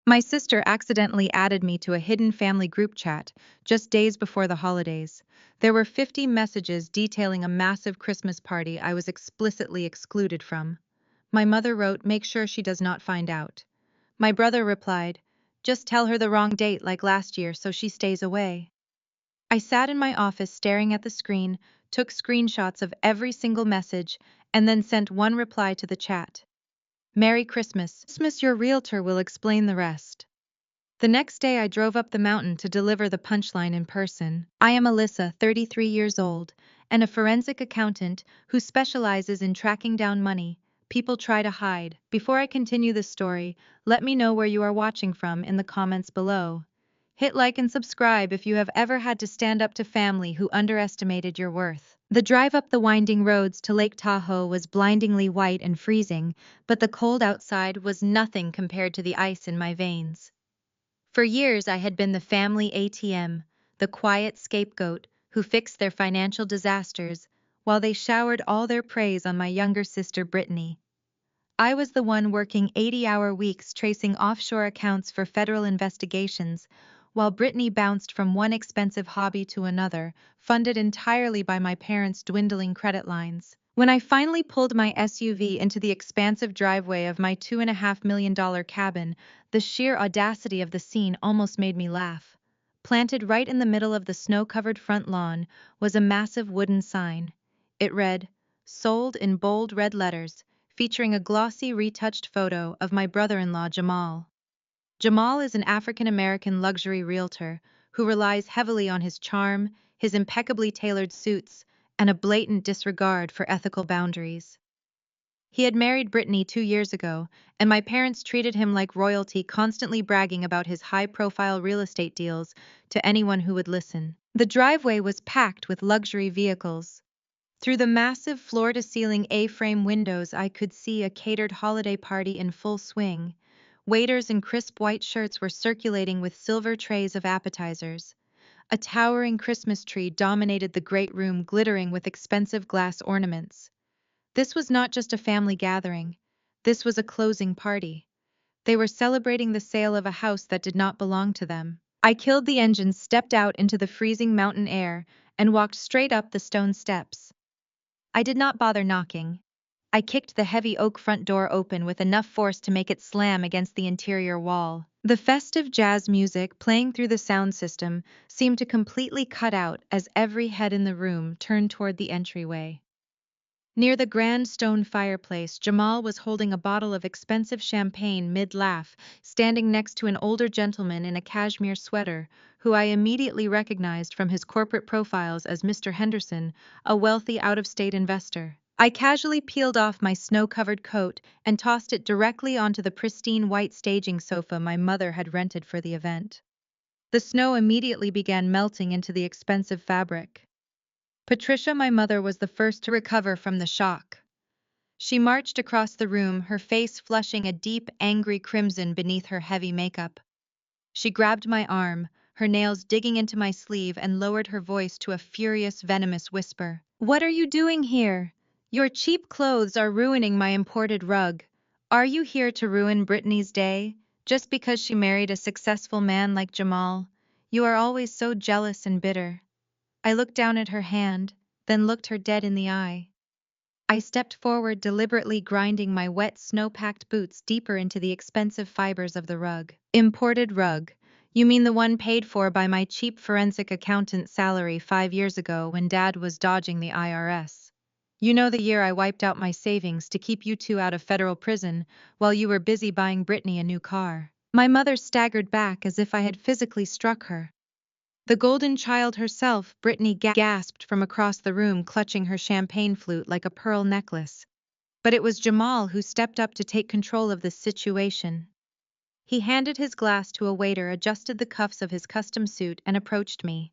My sister accidentally added me to a hidden family group chat just days before the holidays. There were 50 messages detailing a massive Christmas party I was explicitly excluded from. My mother wrote, "Make sure she does not find out." My brother replied, "Just tell her the wrong date like last year so she stays away." I sat in my office staring at the screen, took screenshots of every single message, and then sent one reply to the chat. "Merry Christmas. Your realtor will explain the rest." The next day I drove up the mountain to deliver the punchline in person. I am Alyssa, 33 years old, and a forensic accountant who specializes in tracking down money people try to hide. Before I continue this story, let me know where you are watching from in the comments below. Hit like and subscribe if you have ever had to stand up to family who underestimated your worth. The drive up the winding roads to Lake Tahoe was blindingly white and freezing, but the cold outside was nothing compared to the ice in my veins. For years I had been the family ATM, the quiet scapegoat who fixed their financial disasters while they showered all their praise on my younger sister Brittany. I was the one working 80-hour weeks tracing offshore accounts for federal investigations, while Brittany bounced from one expensive hobby to another, funded entirely by my parents' dwindling credit lines. When I finally pulled my SUV into the expansive driveway of my $2.5 million cabin, the sheer audacity of the scene almost made me laugh. Planted right in the middle of the snow-covered front lawn was a massive wooden sign. It read, "Sold," in bold red letters, featuring a glossy retouched photo of my brother-in-law Jamal. Jamal is an African-American luxury realtor who relies heavily on his charm, his impeccably tailored suits, and a blatant disregard for ethical boundaries. He had married Brittany 2 years ago, and my parents treated him like royalty, constantly bragging about his high-profile real estate deals to anyone who would listen. The driveway was packed with luxury vehicles. Through the massive floor-to-ceiling A-frame windows I could see a catered holiday party in full swing. Waiters in crisp white shirts were circulating with silver trays of appetizers. A towering Christmas tree dominated the great room, glittering with expensive glass ornaments. This was not just a family gathering. This was a closing party. They were celebrating the sale of a house that did not belong to them. I killed the engine, stepped out into the freezing mountain air, and walked straight up the stone steps. I did not bother knocking. I kicked the heavy oak front door open with enough force to make it slam against the interior wall. The festive jazz music playing through the sound system seemed to completely cut out as every head in the room turned toward the entryway. Near the grand stone fireplace, Jamal was holding a bottle of expensive champagne mid-laugh, standing next to an older gentleman in a cashmere sweater, who I immediately recognized from his corporate profiles as Mr. Henderson, a wealthy out-of-state investor. I casually peeled off my snow-covered coat and tossed it directly onto the pristine white staging sofa my mother had rented for the event. The snow immediately began melting into the expensive fabric. Patricia, my mother, was the first to recover from the shock. She marched across the room, her face flushing a deep, angry crimson beneath her heavy makeup. She grabbed my arm, her nails digging into my sleeve, and lowered her voice to a furious, venomous whisper. "What are you doing here? Your cheap clothes are ruining my imported rug. Are you here to ruin Brittany's day, just because she married a successful man like Jamal? You are always so jealous and bitter." I looked down at her hand, then looked her dead in the eye. I stepped forward, deliberately grinding my wet, snow-packed boots deeper into the expensive fibers of the rug. "Imported rug? You mean the one paid for by my cheap forensic accountant's salary 5 years ago when Dad was dodging the IRS? You know, the year I wiped out my savings to keep you two out of federal prison while you were busy buying Brittany a new car." My mother staggered back as if I had physically struck her. "The golden child herself," Brittany gasped from across the room, clutching her champagne flute like a pearl necklace. But it was Jamal who stepped up to take control of this situation. He handed his glass to a waiter, adjusted the cuffs of his custom suit, and approached me.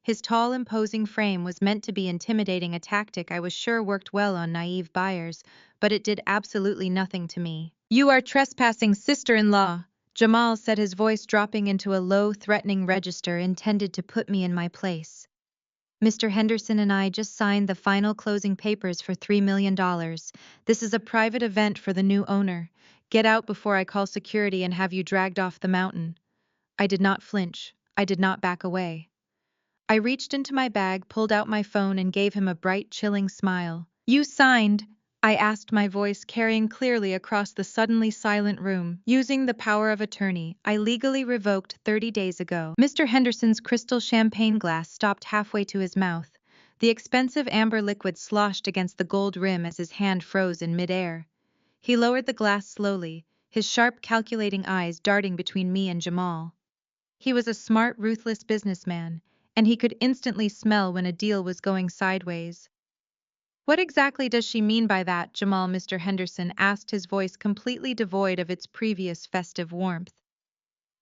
His tall, imposing frame was meant to be intimidating, a tactic I was sure worked well on naive buyers, but it did absolutely nothing to me. "You are trespassing, sister-in-law," Jamal said, his voice dropping into a low, threatening register intended to put me in my place. "Mr. Henderson and I just signed the final closing papers for $3 million. This is a private event for the new owner. Get out before I call security and have you dragged off the mountain. I did not flinch. I did not back away. I reached into my bag, pulled out my phone, and gave him a bright, chilling smile. You signed? I asked, my voice carrying clearly across the suddenly silent room. Using the power of attorney, I legally revoked 30 days ago. Mr. Henderson's crystal champagne glass stopped halfway to his mouth. The expensive amber liquid sloshed against the gold rim as his hand froze in midair. He lowered the glass slowly, his sharp, calculating eyes darting between me and Jamal. He was a smart, ruthless businessman, and he could instantly smell when a deal was going sideways. What exactly does she mean by that, Jamal? Mr. Henderson asked, his voice completely devoid of its previous festive warmth.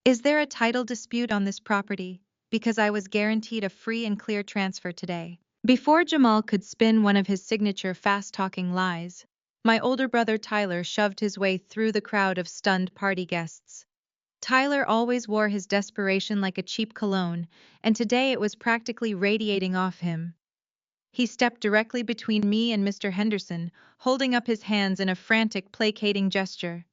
Is there a title dispute on this property? Because I was guaranteed a free and clear transfer today. Before Jamal could spin one of his signature fast-talking lies, my older brother Tyler shoved his way through the crowd of stunned party guests. Tyler always wore his desperation like a cheap cologne, and today it was practically radiating off him. He stepped directly between me and Mr. Henderson, holding up his hands in a frantic, placating gesture.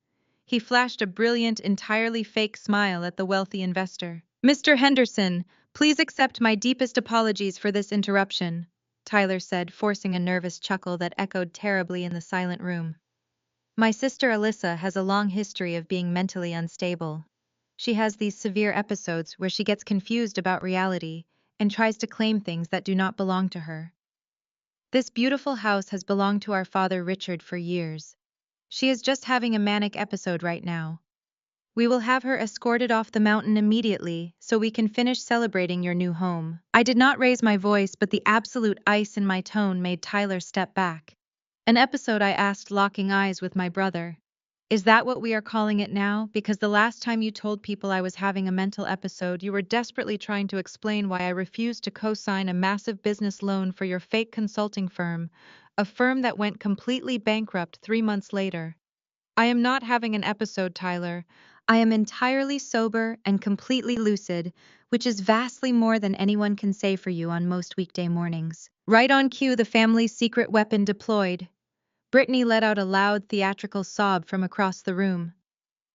He flashed a brilliant, entirely fake smile at the wealthy investor. Mr. Henderson, please accept my deepest apologies for this interruption, Tyler said, forcing a nervous chuckle that echoed terribly in the silent room. My sister Alyssa has a long history of being mentally unstable. She has these severe episodes where she gets confused about reality and tries to claim things that do not belong to her. This beautiful house has belonged to our father Richard for years. She is just having a manic episode right now. We will have her escorted off the mountain immediately so we can finish celebrating your new home. I did not raise my voice, but the absolute ice in my tone made Tyler step back. An episode, I asked, locking eyes with my brother. Is that what we are calling it now? Because the last time you told people I was having a mental episode, you were desperately trying to explain why I refused to co-sign a massive business loan for your fake consulting firm, a firm that went completely bankrupt 3 months later. I am not having an episode, Tyler. I am entirely sober and completely lucid, which is vastly more than anyone can say for you on most weekday mornings. Right on cue, the family's secret weapon deployed. Brittany let out a loud, theatrical sob from across the room.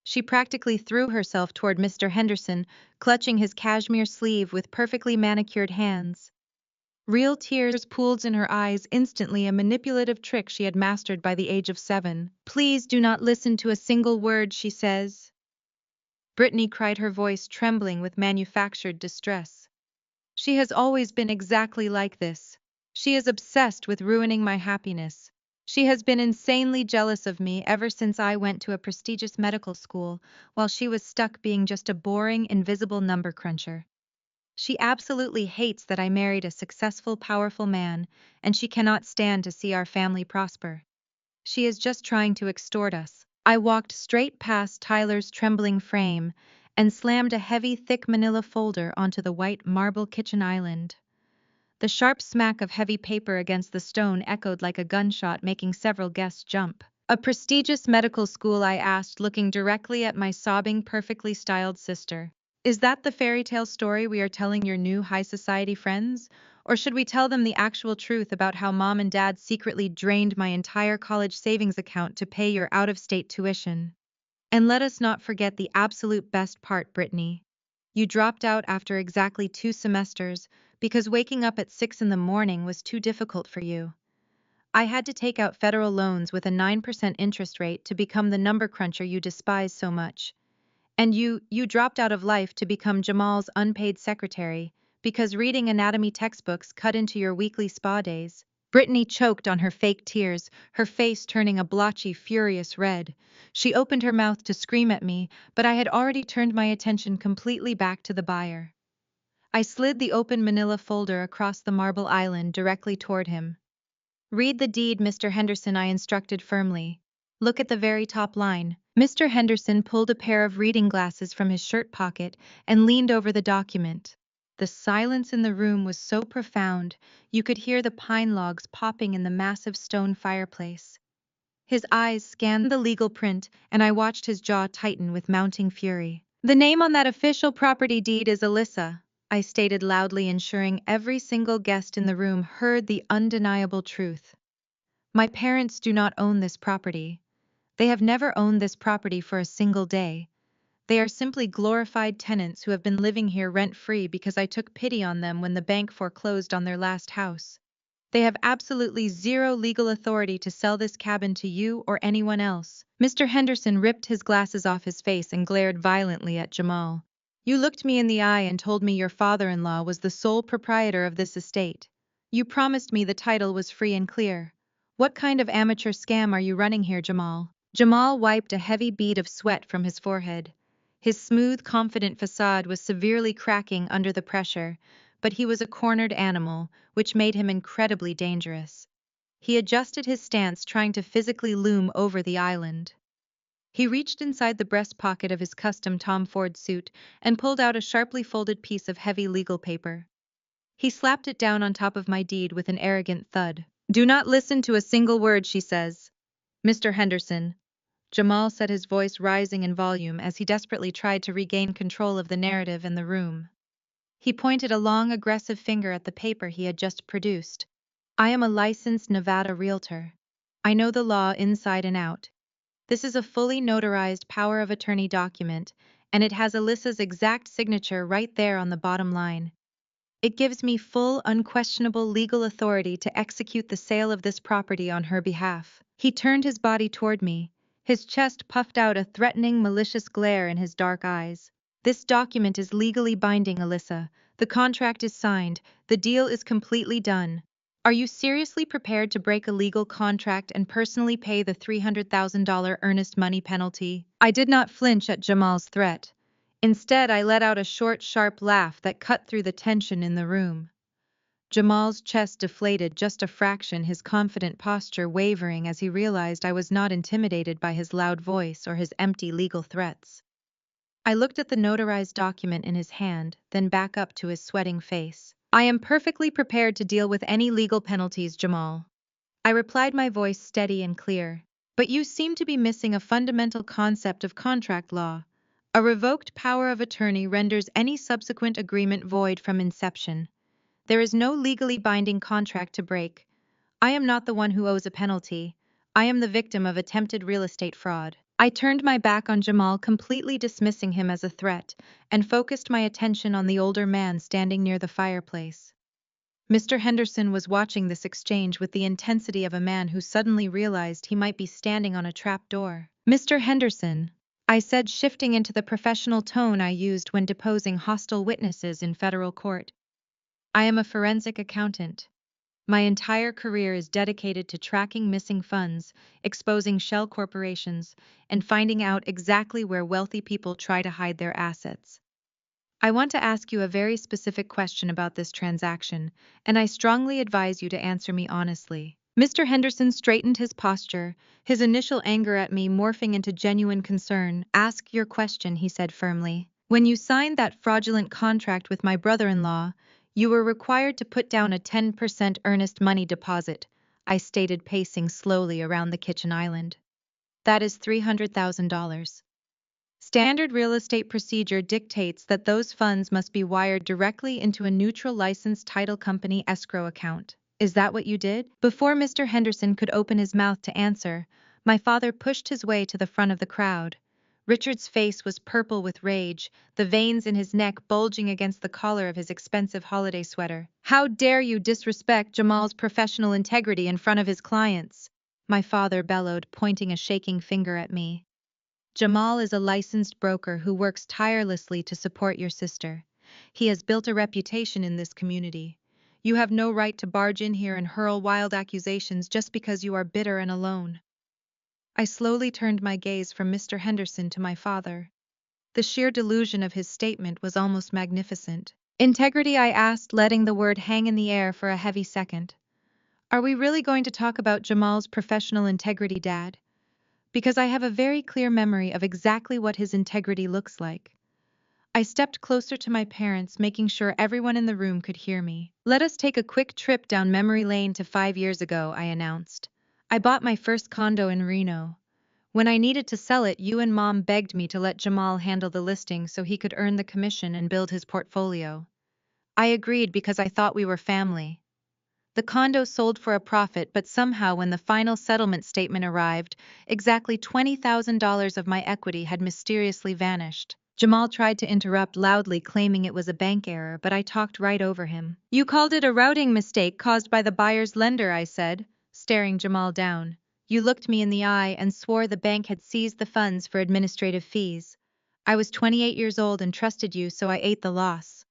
She practically threw herself toward Mr. Henderson, clutching his cashmere sleeve with perfectly manicured hands. Real tears pooled in her eyes, instantly a manipulative trick she had mastered by the age of 7. Please do not listen to a single word she says. Brittany cried, her voice trembling with manufactured distress. She has always been exactly like this. She is obsessed with ruining my happiness. She has been insanely jealous of me ever since I went to a prestigious medical school, while she was stuck being just a boring, invisible number cruncher. She absolutely hates that I married a successful, powerful man, and she cannot stand to see our family prosper. She is just trying to extort us. I walked straight past Tyler's trembling frame and slammed a heavy, thick manila folder onto the white marble kitchen island. The sharp smack of heavy paper against the stone echoed like a gunshot, making several guests jump. A prestigious medical school, I asked, looking directly at my sobbing, perfectly styled sister. Is that the fairy tale story we are telling your new high society friends? Or should we tell them the actual truth about how Mom and Dad secretly drained my entire college savings account to pay your out-of-state tuition? And let us not forget the absolute best part, Brittany. You dropped out after exactly 2 semesters because waking up at 6 in the morning was too difficult for you. I had to take out federal loans with a 9% interest rate to become the number cruncher you despise so much. And you dropped out of life to become Jamal's unpaid secretary because reading anatomy textbooks cut into your weekly spa days. Brittany choked on her fake tears, her face turning a blotchy, furious red. She opened her mouth to scream at me, but I had already turned my attention completely back to the buyer. I slid the open manila folder across the marble island directly toward him. Read the deed, Mr. Henderson, I instructed firmly. Look at the very top line. Mr. Henderson pulled a pair of reading glasses from his shirt pocket and leaned over the document. The silence in the room was so profound, you could hear the pine logs popping in the massive stone fireplace. His eyes scanned the legal print, and I watched his jaw tighten with mounting fury. The name on that official property deed is Alyssa, I stated loudly, ensuring every single guest in the room heard the undeniable truth. My parents do not own this property. They have never owned this property for a single day. They are simply glorified tenants who have been living here rent-free because I took pity on them when the bank foreclosed on their last house. They have absolutely zero legal authority to sell this cabin to you or anyone else. Mr. Henderson ripped his glasses off his face and glared violently at Jamal. You looked me in the eye and told me your father-in-law was the sole proprietor of this estate. You promised me the title was free and clear. What kind of amateur scam are you running here, Jamal? Jamal wiped a heavy bead of sweat from his forehead. His smooth, confident facade was severely cracking under the pressure, but he was a cornered animal, which made him incredibly dangerous. He adjusted his stance, trying to physically loom over the island. He reached inside the breast pocket of his custom Tom Ford suit and pulled out a sharply folded piece of heavy legal paper. He slapped it down on top of my deed with an arrogant thud. Do not listen to a single word she says. Mr. Henderson. Jamal said, his voice rising in volume as he desperately tried to regain control of the narrative in the room. He pointed a long, aggressive finger at the paper he had just produced. I am a licensed Nevada realtor. I know the law inside and out. This is a fully notarized power of attorney document, and it has Alyssa's exact signature right there on the bottom line. It gives me full, unquestionable legal authority to execute the sale of this property on her behalf. He turned his body toward me. His chest puffed out a threatening, malicious glare in his dark eyes. This document is legally binding, Alyssa. The contract is signed. The deal is completely done. Are you seriously prepared to break a legal contract and personally pay the $300,000 earnest money penalty? I did not flinch at Jamal's threat. Instead, I let out a short, sharp laugh that cut through the tension in the room. Jamal's chest deflated just a fraction, his confident posture wavering as he realized I was not intimidated by his loud voice or his empty legal threats. I looked at the notarized document in his hand, then back up to his sweating face. I am perfectly prepared to deal with any legal penalties, Jamal. I replied, my voice steady and clear. But you seem to be missing a fundamental concept of contract law. A revoked power of attorney renders any subsequent agreement void from inception. There is no legally binding contract to break. I am not the one who owes a penalty. I am the victim of attempted real estate fraud. I turned my back on Jamal, completely dismissing him as a threat, and focused my attention on the older man standing near the fireplace. Mr. Henderson was watching this exchange with the intensity of a man who suddenly realized he might be standing on a trap door. Mr. Henderson, I said, shifting into the professional tone I used when deposing hostile witnesses in federal court. I am a forensic accountant. My entire career is dedicated to tracking missing funds, exposing shell corporations, and finding out exactly where wealthy people try to hide their assets. I want to ask you a very specific question about this transaction, and I strongly advise you to answer me honestly. Mr. Henderson straightened his posture, his initial anger at me morphing into genuine concern. Ask your question, he said firmly. When you signed that fraudulent contract with my brother-in-law, you were required to put down a 10% earnest money deposit, I stated, pacing slowly around the kitchen island. That is $300,000. Standard real estate procedure dictates that those funds must be wired directly into a neutral licensed title company escrow account. Is that what you did? Before Mr. Henderson could open his mouth to answer, my father pushed his way to the front of the crowd. Richard's face was purple with rage, the veins in his neck bulging against the collar of his expensive holiday sweater. How dare you disrespect Jamal's professional integrity in front of his clients? My father bellowed, pointing a shaking finger at me. Jamal is a licensed broker who works tirelessly to support your sister. He has built a reputation in this community. You have no right to barge in here and hurl wild accusations just because you are bitter and alone. I slowly turned my gaze from Mr. Henderson to my father. The sheer delusion of his statement was almost magnificent. Integrity, I asked, letting the word hang in the air for a heavy second. Are we really going to talk about Jamal's professional integrity, Dad? Because I have a very clear memory of exactly what his integrity looks like. I stepped closer to my parents, making sure everyone in the room could hear me. Let us take a quick trip down memory lane to 5 years ago, I announced. I bought my first condo in Reno. When I needed to sell it, you and Mom begged me to let Jamal handle the listing so he could earn the commission and build his portfolio. I agreed because I thought we were family. The condo sold for a profit, but somehow when the final settlement statement arrived, exactly $20,000 of my equity had mysteriously vanished. Jamal tried to interrupt loudly, claiming it was a bank error, but I talked right over him. "You called it a routing mistake caused by the buyer's lender," I said, staring Jamal down. "You looked me in the eye and swore the bank had seized the funds for administrative fees. I was 28 years old and trusted you, so I ate the loss."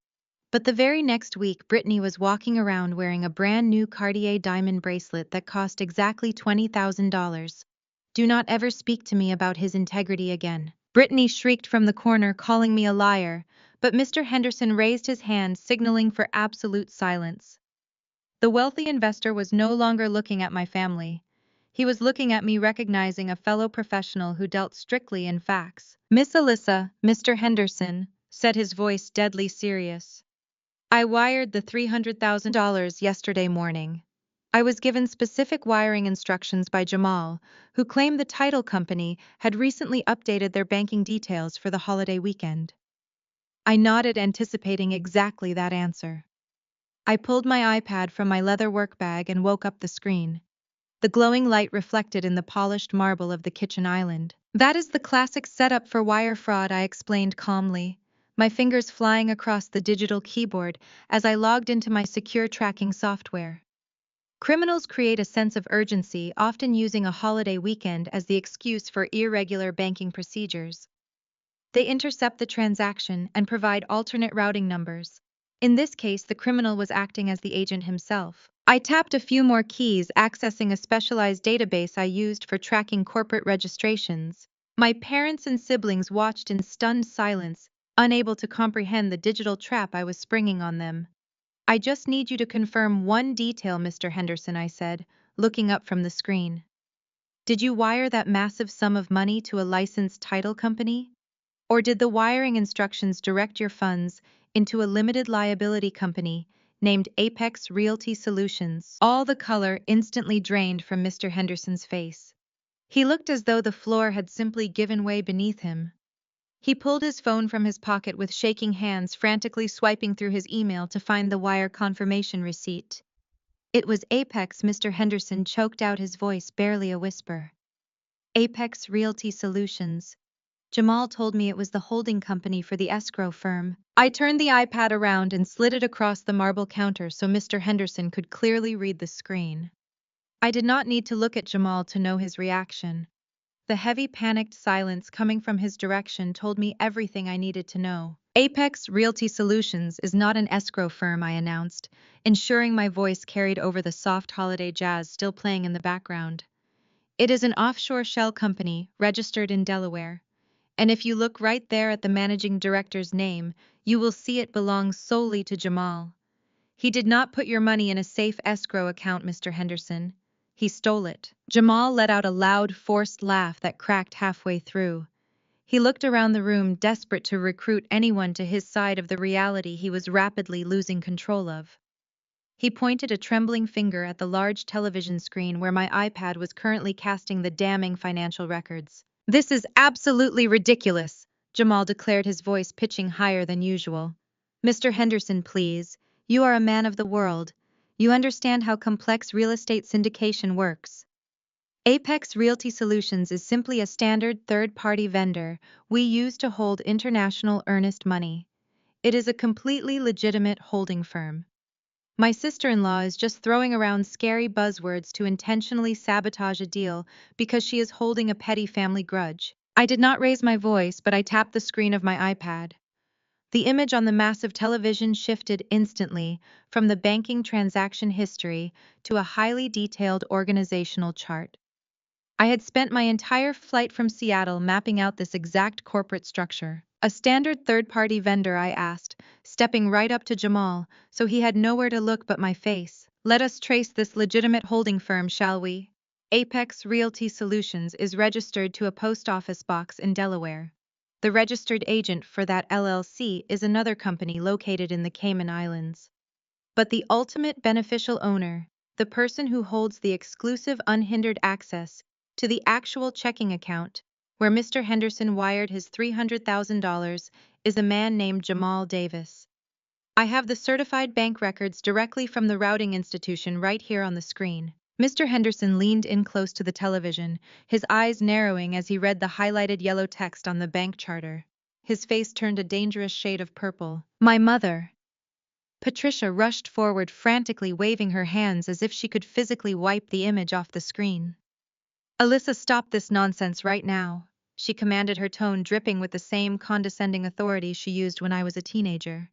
But the very next week, Brittany was walking around wearing a brand new Cartier diamond bracelet that cost exactly $20,000. "Do not ever speak to me about his integrity again," Brittany shrieked from the corner, calling me a liar, but Mr. Henderson raised his hand, signaling for absolute silence. The wealthy investor was no longer looking at my family. He was looking at me, recognizing a fellow professional who dealt strictly in facts. "Miss Alyssa," Mr. Henderson said, his voice deadly serious. "I wired the $300,000 yesterday morning. I was given specific wiring instructions by Jamal, who claimed the title company had recently updated their banking details for the holiday weekend." I nodded, anticipating exactly that answer. I pulled my iPad from my leather work bag and woke up the screen. The glowing light reflected in the polished marble of the kitchen island. "That is the classic setup for wire fraud," I explained calmly, my fingers flying across the digital keyboard as I logged into my secure tracking software. Criminals create a sense of urgency, often using a holiday weekend as the excuse for irregular banking procedures. They intercept the transaction and provide alternate routing numbers. In this case, the criminal was acting as the agent himself. I tapped a few more keys, accessing a specialized database I used for tracking corporate registrations. My parents and siblings watched in stunned silence, unable to comprehend the digital trap I was springing on them. "I just need you to confirm one detail, Mr. Henderson," I said, looking up from the screen. "Did you wire that massive sum of money to a licensed title company? Or did the wiring instructions direct your funds into a limited liability company named Apex Realty Solutions?" All the color instantly drained from Mr. Henderson's face. He looked as though the floor had simply given way beneath him. He pulled his phone from his pocket with shaking hands, frantically swiping through his email to find the wire confirmation receipt. "It was Apex," Mr. Henderson choked out, his voice barely a whisper. "Apex Realty Solutions. Jamal told me it was the holding company for the escrow firm." I turned the iPad around and slid it across the marble counter so Mr. Henderson could clearly read the screen. I did not need to look at Jamal to know his reaction. The heavy, panicked silence coming from his direction told me everything I needed to know. "Apex Realty Solutions is not an escrow firm," I announced, ensuring my voice carried over the soft holiday jazz still playing in the background. "It is an offshore shell company registered in Delaware. And if you look right there at the managing director's name, you will see it belongs solely to Jamal. He did not put your money in a safe escrow account, Mr. Henderson. He stole it." Jamal let out a loud, forced laugh that cracked halfway through. He looked around the room, desperate to recruit anyone to his side of the reality he was rapidly losing control of. He pointed a trembling finger at the large television screen where my iPad was currently casting the damning financial records. "This is absolutely ridiculous," Jamal declared, his voice pitching higher than usual. "Mr. Henderson, please. You are a man of the world. You understand how complex real estate syndication works. Apex Realty Solutions is simply a standard third-party vendor we use to hold international earnest money. It is a completely legitimate holding firm. My sister-in-law is just throwing around scary buzzwords to intentionally sabotage a deal because she is holding a petty family grudge." I did not raise my voice, but I tapped the screen of my iPad. The image on the massive television shifted instantly from the banking transaction history to a highly detailed organizational chart. I had spent my entire flight from Seattle mapping out this exact corporate structure. "A standard third-party vendor?" I asked, stepping right up to Jamal, so he had nowhere to look but my face. "Let us trace this legitimate holding firm, shall we? Apex Realty Solutions is registered to a post office box in Delaware. The registered agent for that LLC is another company located in the Cayman Islands. But the ultimate beneficial owner, the person who holds the exclusive unhindered access to the actual checking account where Mr. Henderson wired his $300,000, is a man named Jamal Davis." I have the certified bank records directly from the routing institution right here on the screen. Mr. Henderson leaned in close to the television, his eyes narrowing as he read the highlighted yellow text on the bank charter. His face turned a dangerous shade of purple. My mother. Patricia rushed forward, frantically waving her hands as if she could physically wipe the image off the screen. Alyssa, stop this nonsense right now, she commanded, her tone dripping with the same condescending authority she used when I was a teenager.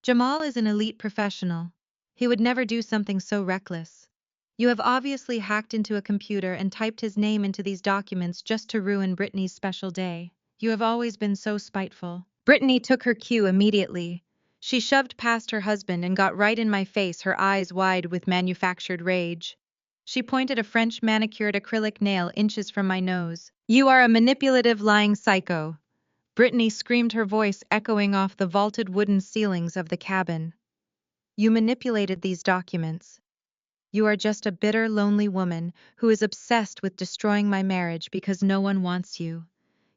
Jamal is an elite professional. He would never do something so reckless. You have obviously hacked into a computer and typed his name into these documents just to ruin Brittany's special day. You have always been so spiteful. Brittany took her cue immediately. She shoved past her husband and got right in my face, her eyes wide with manufactured rage. She pointed a French manicured acrylic nail inches from my nose. You are a manipulative, lying psycho. Brittany screamed, her voice echoing off the vaulted wooden ceilings of the cabin. You manipulated these documents. You are just a bitter, lonely woman who is obsessed with destroying my marriage because no one wants you.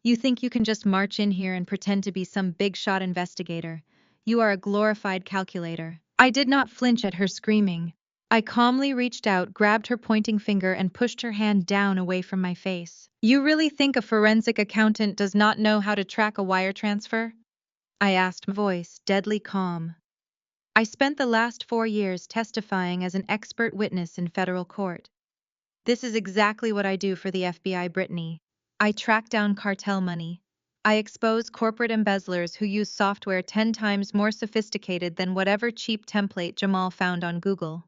You think you can just march in here and pretend to be some big-shot investigator. You are a glorified calculator. I did not flinch at her screaming. I calmly reached out, grabbed her pointing finger, and pushed her hand down away from my face. You really think a forensic accountant does not know how to track a wire transfer? I asked, my voice deadly calm. I spent the last 4 years testifying as an expert witness in federal court. This is exactly what I do for the FBI, Brittany. I track down cartel money. I expose corporate embezzlers who use software 10 times more sophisticated than whatever cheap template Jamal found on Google.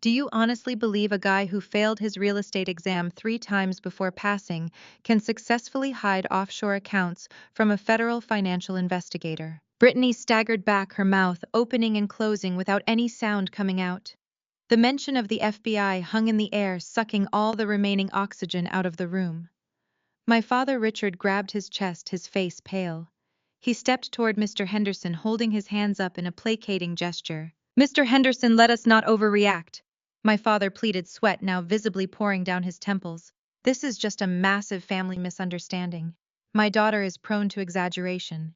Do you honestly believe a guy who failed his real estate exam 3 times before passing can successfully hide offshore accounts from a federal financial investigator? Brittany staggered back, her mouth opening and closing without any sound coming out. The mention of the FBI hung in the air, sucking all the remaining oxygen out of the room. My father Richard grabbed his chest, his face pale. He stepped toward Mr. Henderson, holding his hands up in a placating gesture. Mr. Henderson, let us not overreact. My father pleaded, sweat now visibly pouring down his temples. This is just a massive family misunderstanding. My daughter is prone to exaggeration.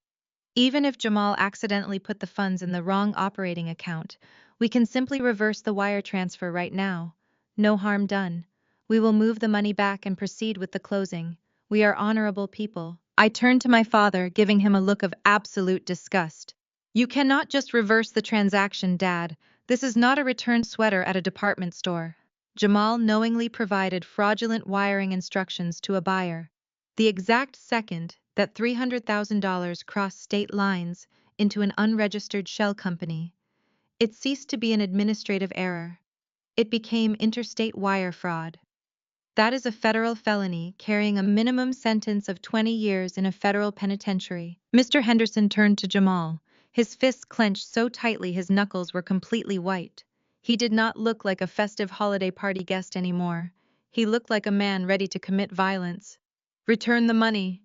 Even if Jamal accidentally put the funds in the wrong operating account, we can simply reverse the wire transfer right now. No harm done. We will move the money back and proceed with the closing. We are honorable people. I turned to my father, giving him a look of absolute disgust. You cannot just reverse the transaction, Dad. This is not a return sweater at a department store. Jamal knowingly provided fraudulent wiring instructions to a buyer. The exact second that $300,000 crossed state lines into an unregistered shell company, it ceased to be an administrative error. It became interstate wire fraud. That is a federal felony, carrying a minimum sentence of 20 years in a federal penitentiary. Mr. Henderson turned to Jamal, his fists clenched so tightly his knuckles were completely white. He did not look like a festive holiday party guest anymore. He looked like a man ready to commit violence. Return the money,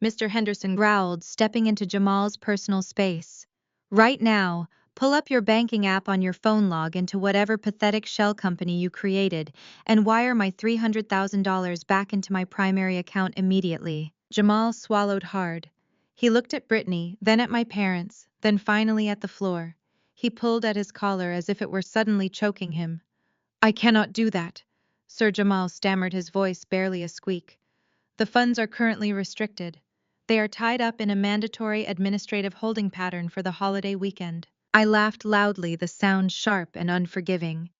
Mr. Henderson growled, stepping into Jamal's personal space. Right now, pull up your banking app on your phone, log into whatever pathetic shell company you created, and wire my $300,000 back into my primary account immediately. Jamal swallowed hard. He looked at Brittany, then at my parents, then finally at the floor. He pulled at his collar as if it were suddenly choking him. I cannot do that, Sir Jamal stammered, his voice barely a squeak. The funds are currently restricted. They are tied up in a mandatory administrative holding pattern for the holiday weekend. I laughed loudly, the sound sharp and unforgiving.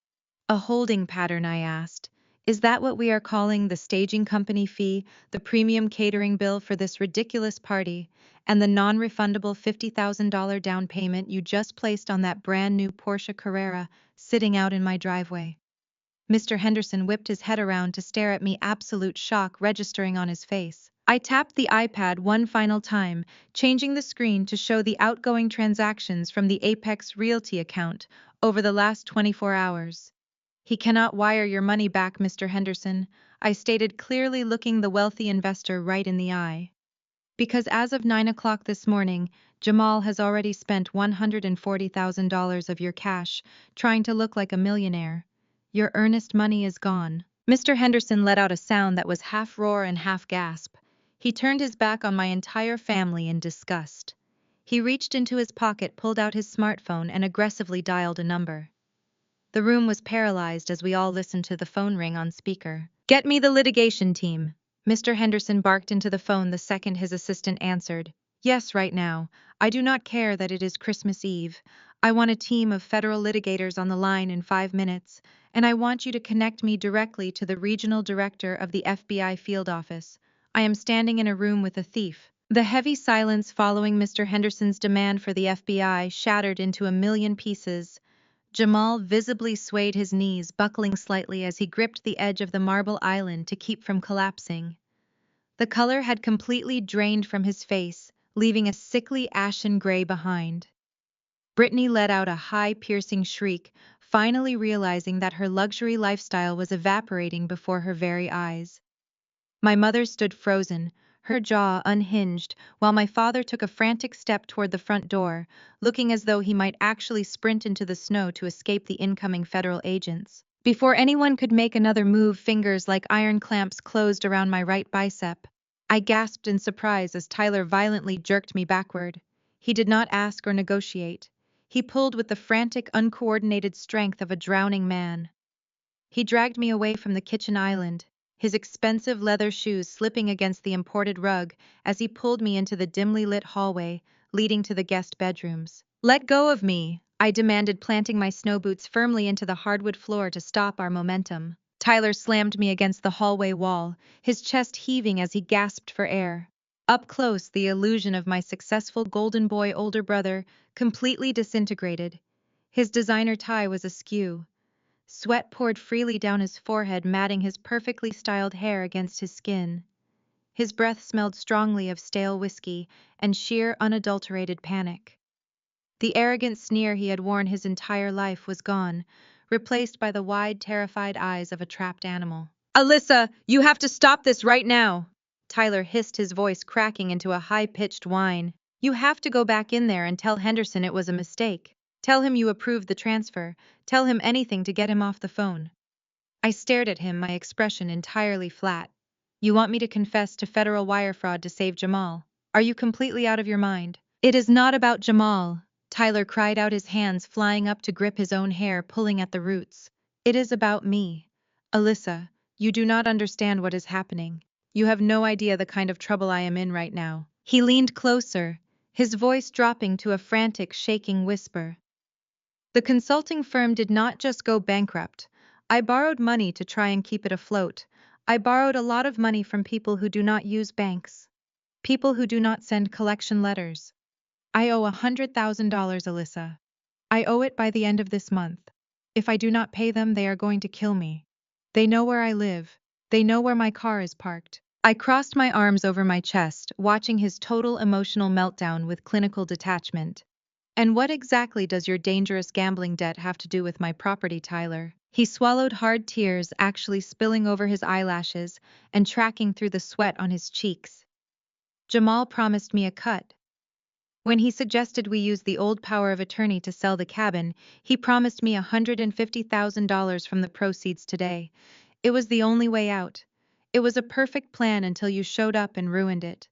A holding pattern, I asked. Is that what we are calling the staging company fee, the premium catering bill for this ridiculous party, and the non-refundable $50,000 down payment you just placed on that brand new Porsche Carrera sitting out in my driveway? Mr. Henderson whipped his head around to stare at me, absolute shock registering on his face. I tapped the iPad one final time, changing the screen to show the outgoing transactions from the Apex Realty account over the last 24 hours. He cannot wire your money back, Mr. Henderson, I stated clearly, looking the wealthy investor right in the eye. Because as of 9 o'clock this morning, Jamal has already spent $140,000 of your cash trying to look like a millionaire. Your earnest money is gone. Mr. Henderson let out a sound that was half roar and half gasp. He turned his back on my entire family in disgust. He reached into his pocket, pulled out his smartphone, and aggressively dialed a number. The room was paralyzed as we all listened to the phone ring on speaker. "Get me the litigation team." Mr. Henderson barked into the phone the second his assistant answered. "Yes, right now. I do not care that it is Christmas Eve. I want a team of federal litigators on the line in 5 minutes, and I want you to connect me directly to the regional director of the FBI field office. I am standing in a room with a thief." The heavy silence following Mr. Henderson's demand for the FBI shattered into a million pieces. Jamal visibly swayed his knees, buckling slightly as he gripped the edge of the marble island to keep from collapsing. The color had completely drained from his face, leaving a sickly ashen gray behind. Brittany let out a high, piercing shriek, finally realizing that her luxury lifestyle was evaporating before her very eyes. My mother stood frozen, her jaw unhinged, while my father took a frantic step toward the front door, looking as though he might actually sprint into the snow to escape the incoming federal agents. Before anyone could make another move, fingers like iron clamps closed around my right bicep. I gasped in surprise as Tyler violently jerked me backward. He did not ask or negotiate. He pulled with the frantic, uncoordinated strength of a drowning man. He dragged me away from the kitchen island, his expensive leather shoes slipping against the imported rug as he pulled me into the dimly lit hallway leading to the guest bedrooms. "Let go of me," I demanded, planting my snow boots firmly into the hardwood floor to stop our momentum. Tyler slammed me against the hallway wall, his chest heaving as he gasped for air. Up close, the illusion of my successful golden boy older brother completely disintegrated. His designer tie was askew. Sweat poured freely down his forehead, matting his perfectly styled hair against his skin. His breath smelled strongly of stale whiskey and sheer, unadulterated panic. The arrogant sneer he had worn his entire life was gone, replaced by the wide, terrified eyes of a trapped animal. "Alyssa, you have to stop this right now!" Tyler hissed, his voice cracking into a high-pitched whine. "You have to go back in there and tell Henderson it was a mistake. Tell him you approved the transfer. Tell him anything to get him off the phone." I stared at him, my expression entirely flat. "You want me to confess to federal wire fraud to save Jamal? Are you completely out of your mind?" "It is not about Jamal," Tyler cried out, his hands flying up to grip his own hair, pulling at the roots. "It is about me. Alyssa, you do not understand what is happening. You have no idea the kind of trouble I am in right now." He leaned closer, his voice dropping to a frantic, shaking whisper. "The consulting firm did not just go bankrupt. I borrowed money to try and keep it afloat. I borrowed a lot of money from people who do not use banks. People who do not send collection letters. I owe $100,000, Alyssa. I owe it by the end of this month. If I do not pay them, they are going to kill me. They know where I live. They know where my car is parked." I crossed my arms over my chest, watching his total emotional meltdown with clinical detachment. "And what exactly does your dangerous gambling debt have to do with my property, Tyler?" He swallowed hard, tears actually spilling over his eyelashes and tracking through the sweat on his cheeks. "Jamal promised me a cut. When he suggested we use the old power of attorney to sell the cabin, he promised me $150,000 from the proceeds today. It was the only way out. It was a perfect plan until you showed up and ruined it.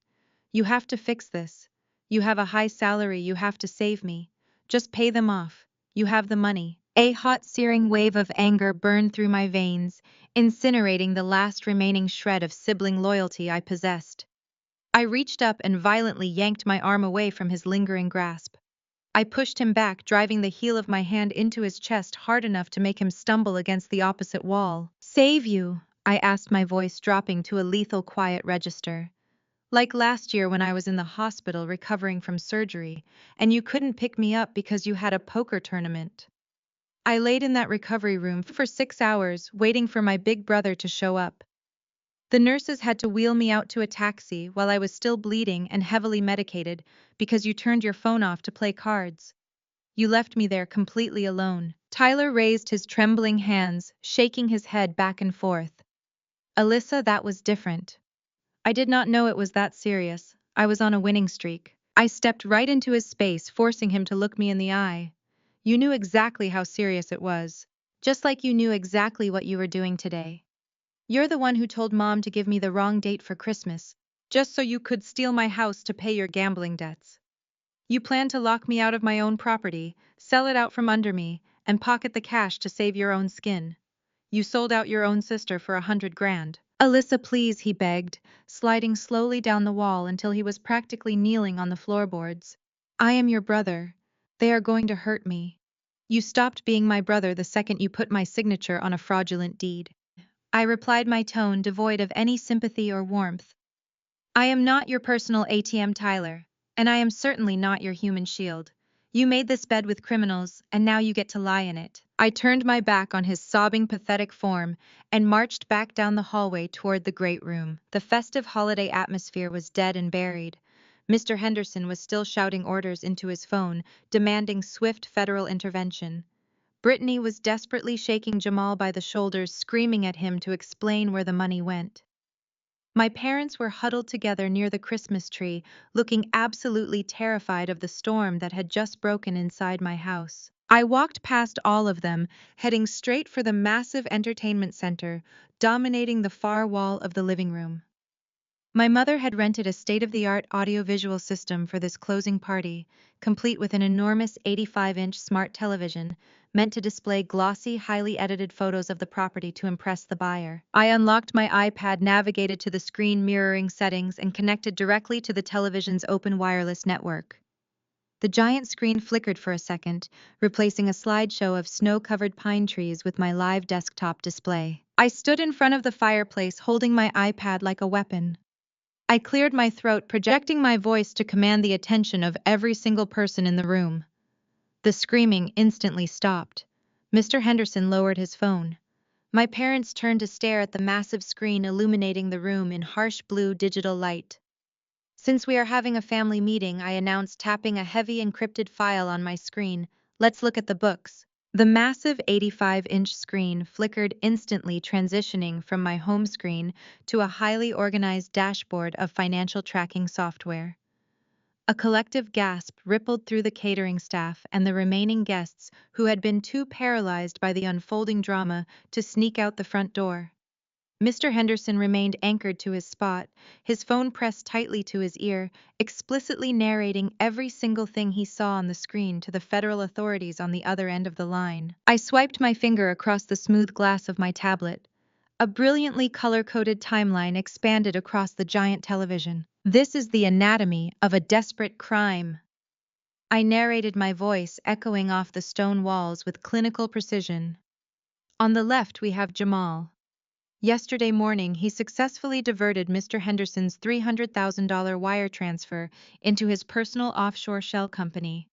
You have to fix this. You have a high salary, you have to save me. Just pay them off. You have the money." A hot, searing wave of anger burned through my veins, incinerating the last remaining shred of sibling loyalty I possessed. I reached up and violently yanked my arm away from his lingering grasp. I pushed him back, driving the heel of my hand into his chest hard enough to make him stumble against the opposite wall. "Save you?" I asked, my voice dropping to a lethal quiet register. "Like last year when I was in the hospital recovering from surgery, and you couldn't pick me up because you had a poker tournament. I laid in that recovery room for 6 hours, waiting for my big brother to show up. The nurses had to wheel me out to a taxi while I was still bleeding and heavily medicated because you turned your phone off to play cards. You left me there completely alone." Tyler raised his trembling hands, shaking his head back and forth. "Alyssa, that was different. I did not know it was that serious. I was on a winning streak." I stepped right into his space, forcing him to look me in the eye. "You knew exactly how serious it was. Just like you knew exactly what you were doing today. You're the one who told Mom to give me the wrong date for Christmas, just so you could steal my house to pay your gambling debts. You plan to lock me out of my own property, sell it out from under me, and pocket the cash to save your own skin. You sold out your own sister for 100 grand. Alyssa, please, he begged, sliding slowly down the wall until he was practically kneeling on the floorboards. I am your brother. They are going to hurt me. You stopped being my brother the second you put my signature on a fraudulent deed. I replied, my tone devoid of any sympathy or warmth. I am not your personal ATM, Tyler, and I am certainly not your human shield. You made this bed with criminals, and now you get to lie in it. I turned my back on his sobbing, pathetic form and marched back down the hallway toward the great room. The festive holiday atmosphere was dead and buried. Mr. Henderson was still shouting orders into his phone, demanding swift federal intervention. Brittany was desperately shaking Jamal by the shoulders, screaming at him to explain where the money went. My parents were huddled together near the Christmas tree, looking absolutely terrified of the storm that had just broken inside my house. I walked past all of them, heading straight for the massive entertainment center, dominating the far wall of the living room. My mother had rented a state-of-the-art audiovisual system for this closing party, complete with an enormous 85-inch smart television, meant to display glossy, highly edited photos of the property to impress the buyer. I unlocked my iPad, navigated to the screen mirroring settings, and connected directly to the television's open wireless network. The giant screen flickered for a second, replacing a slideshow of snow-covered pine trees with my live desktop display. I stood in front of the fireplace, holding my iPad like a weapon. I cleared my throat, projecting my voice to command the attention of every single person in the room. The screaming instantly stopped. Mr. Henderson lowered his phone. My parents turned to stare at the massive screen illuminating the room in harsh blue digital light. Since we are having a family meeting, I announced, tapping a heavy encrypted file on my screen. Let's look at the books. The massive 85-inch screen flickered instantly, transitioning from my home screen to a highly organized dashboard of financial tracking software. A collective gasp rippled through the catering staff and the remaining guests, who had been too paralyzed by the unfolding drama to sneak out the front door. Mr. Henderson remained anchored to his spot, his phone pressed tightly to his ear, explicitly narrating every single thing he saw on the screen to the federal authorities on the other end of the line. I swiped my finger across the smooth glass of my tablet. A brilliantly color-coded timeline expanded across the giant television. This is the anatomy of a desperate crime. I narrated, my voice echoing off the stone walls with clinical precision. On the left, we have Jamal. Yesterday morning, he successfully diverted Mr. Henderson's $300,000 wire transfer into his personal offshore shell company.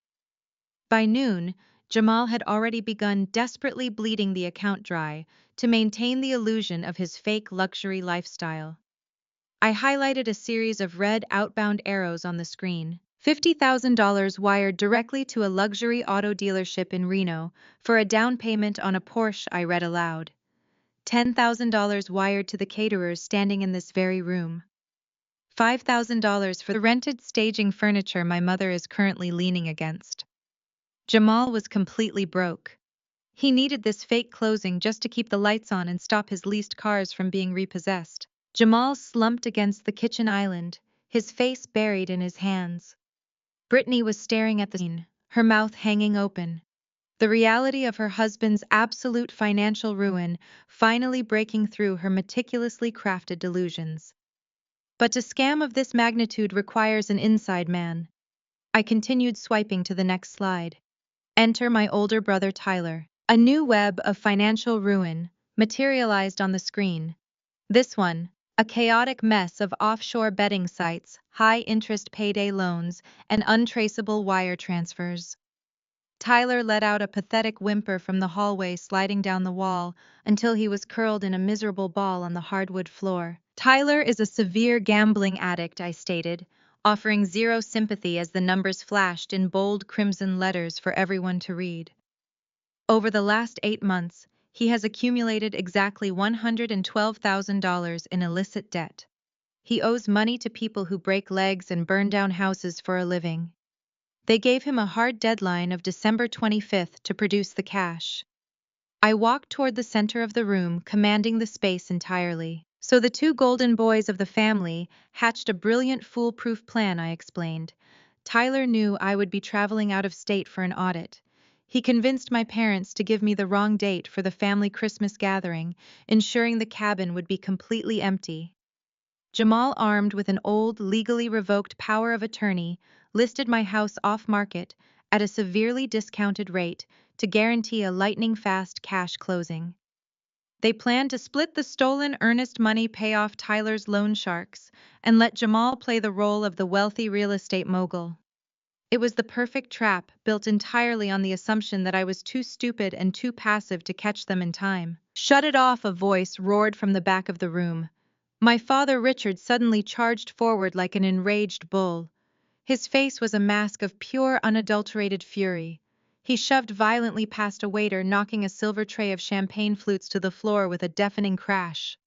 By noon, Jamal had already begun desperately bleeding the account dry to maintain the illusion of his fake luxury lifestyle. I highlighted a series of red outbound arrows on the screen. $50,000 wired directly to a luxury auto dealership in Reno for a down payment on a Porsche, I read aloud. $10,000 wired to the caterers standing in this very room. $5,000 for the rented staging furniture my mother is currently leaning against. Jamal was completely broke. He needed this fake closing just to keep the lights on and stop his leased cars from being repossessed. Jamal slumped against the kitchen island, his face buried in his hands. Brittany was staring at the scene, her mouth hanging open. The reality of her husband's absolute financial ruin finally breaking through her meticulously crafted delusions. But to scam of this magnitude requires an inside man. I continued, swiping to the next slide. Enter my older brother Tyler. A new web of financial ruin materialized on the screen. This one, a chaotic mess of offshore betting sites, high-interest payday loans, and untraceable wire transfers. Tyler let out a pathetic whimper from the hallway, sliding down the wall until he was curled in a miserable ball on the hardwood floor. Tyler is a severe gambling addict, I stated, offering zero sympathy as the numbers flashed in bold crimson letters for everyone to read. Over the last 8 months, he has accumulated exactly $112,000 in illicit debt. He owes money to people who break legs and burn down houses for a living. They gave him a hard deadline of December 25th to produce the cash. I walked toward the center of the room, commanding the space entirely. So the two golden boys of the family hatched a brilliant foolproof plan, I explained. Tyler knew I would be traveling out of state for an audit. He convinced my parents to give me the wrong date for the family Christmas gathering, ensuring the cabin would be completely empty. Jamal, armed with an old, legally revoked power of attorney, listed my house off-market at a severely discounted rate to guarantee a lightning-fast cash closing. They planned to split the stolen earnest money payoff Tyler's loan sharks and let Jamal play the role of the wealthy real estate mogul. It was the perfect trap, built entirely on the assumption that I was too stupid and too passive to catch them in time. "Shut it off!" a voice roared from the back of the room. My father Richard suddenly charged forward like an enraged bull. His face was a mask of pure, unadulterated fury. He shoved violently past a waiter, knocking a silver tray of champagne flutes to the floor with a deafening crash.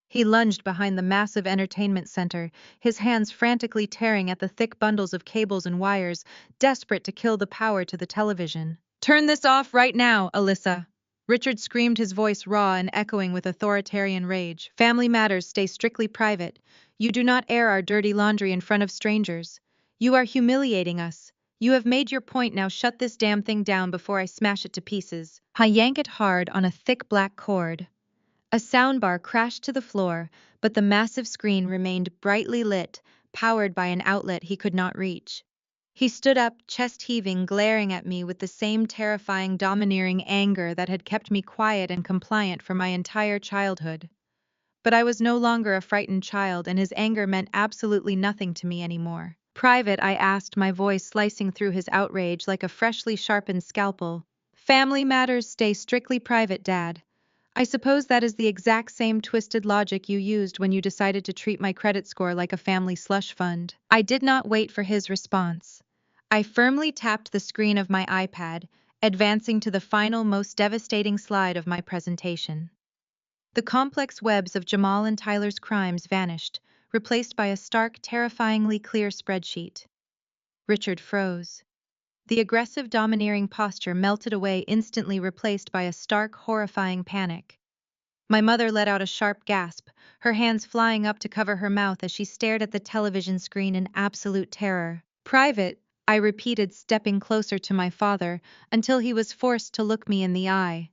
He lunged behind the massive entertainment center, his hands frantically tearing at the thick bundles of cables and wires, desperate to kill the power to the television. "Turn this off right now, Alyssa!" Richard screamed, his voice raw and echoing with authoritarian rage. "Family matters stay strictly private. You do not air our dirty laundry in front of strangers. You are humiliating us. You have made your point, now shut this damn thing down before I smash it to pieces." I yanked it hard on a thick black cord. A soundbar crashed to the floor, but the massive screen remained brightly lit, powered by an outlet he could not reach. He stood up, chest heaving, glaring at me with the same terrifying, domineering anger that had kept me quiet and compliant for my entire childhood. But I was no longer a frightened child, and his anger meant absolutely nothing to me anymore. "Private?" I asked, my voice slicing through his outrage like a freshly sharpened scalpel. "Family matters stay strictly private, Dad. I suppose that is the exact same twisted logic you used when you decided to treat my credit score like a family slush fund." I did not wait for his response. I firmly tapped the screen of my iPad, advancing to the final, most devastating slide of my presentation. The complex webs of Jamal and Tyler's crimes vanished, replaced by a stark, terrifyingly clear spreadsheet. Richard froze. The aggressive, domineering posture melted away, instantly replaced by a stark, horrifying panic. My mother let out a sharp gasp, her hands flying up to cover her mouth as she stared at the television screen in absolute terror. "Private," I repeated, stepping closer to my father until he was forced to look me in the eye.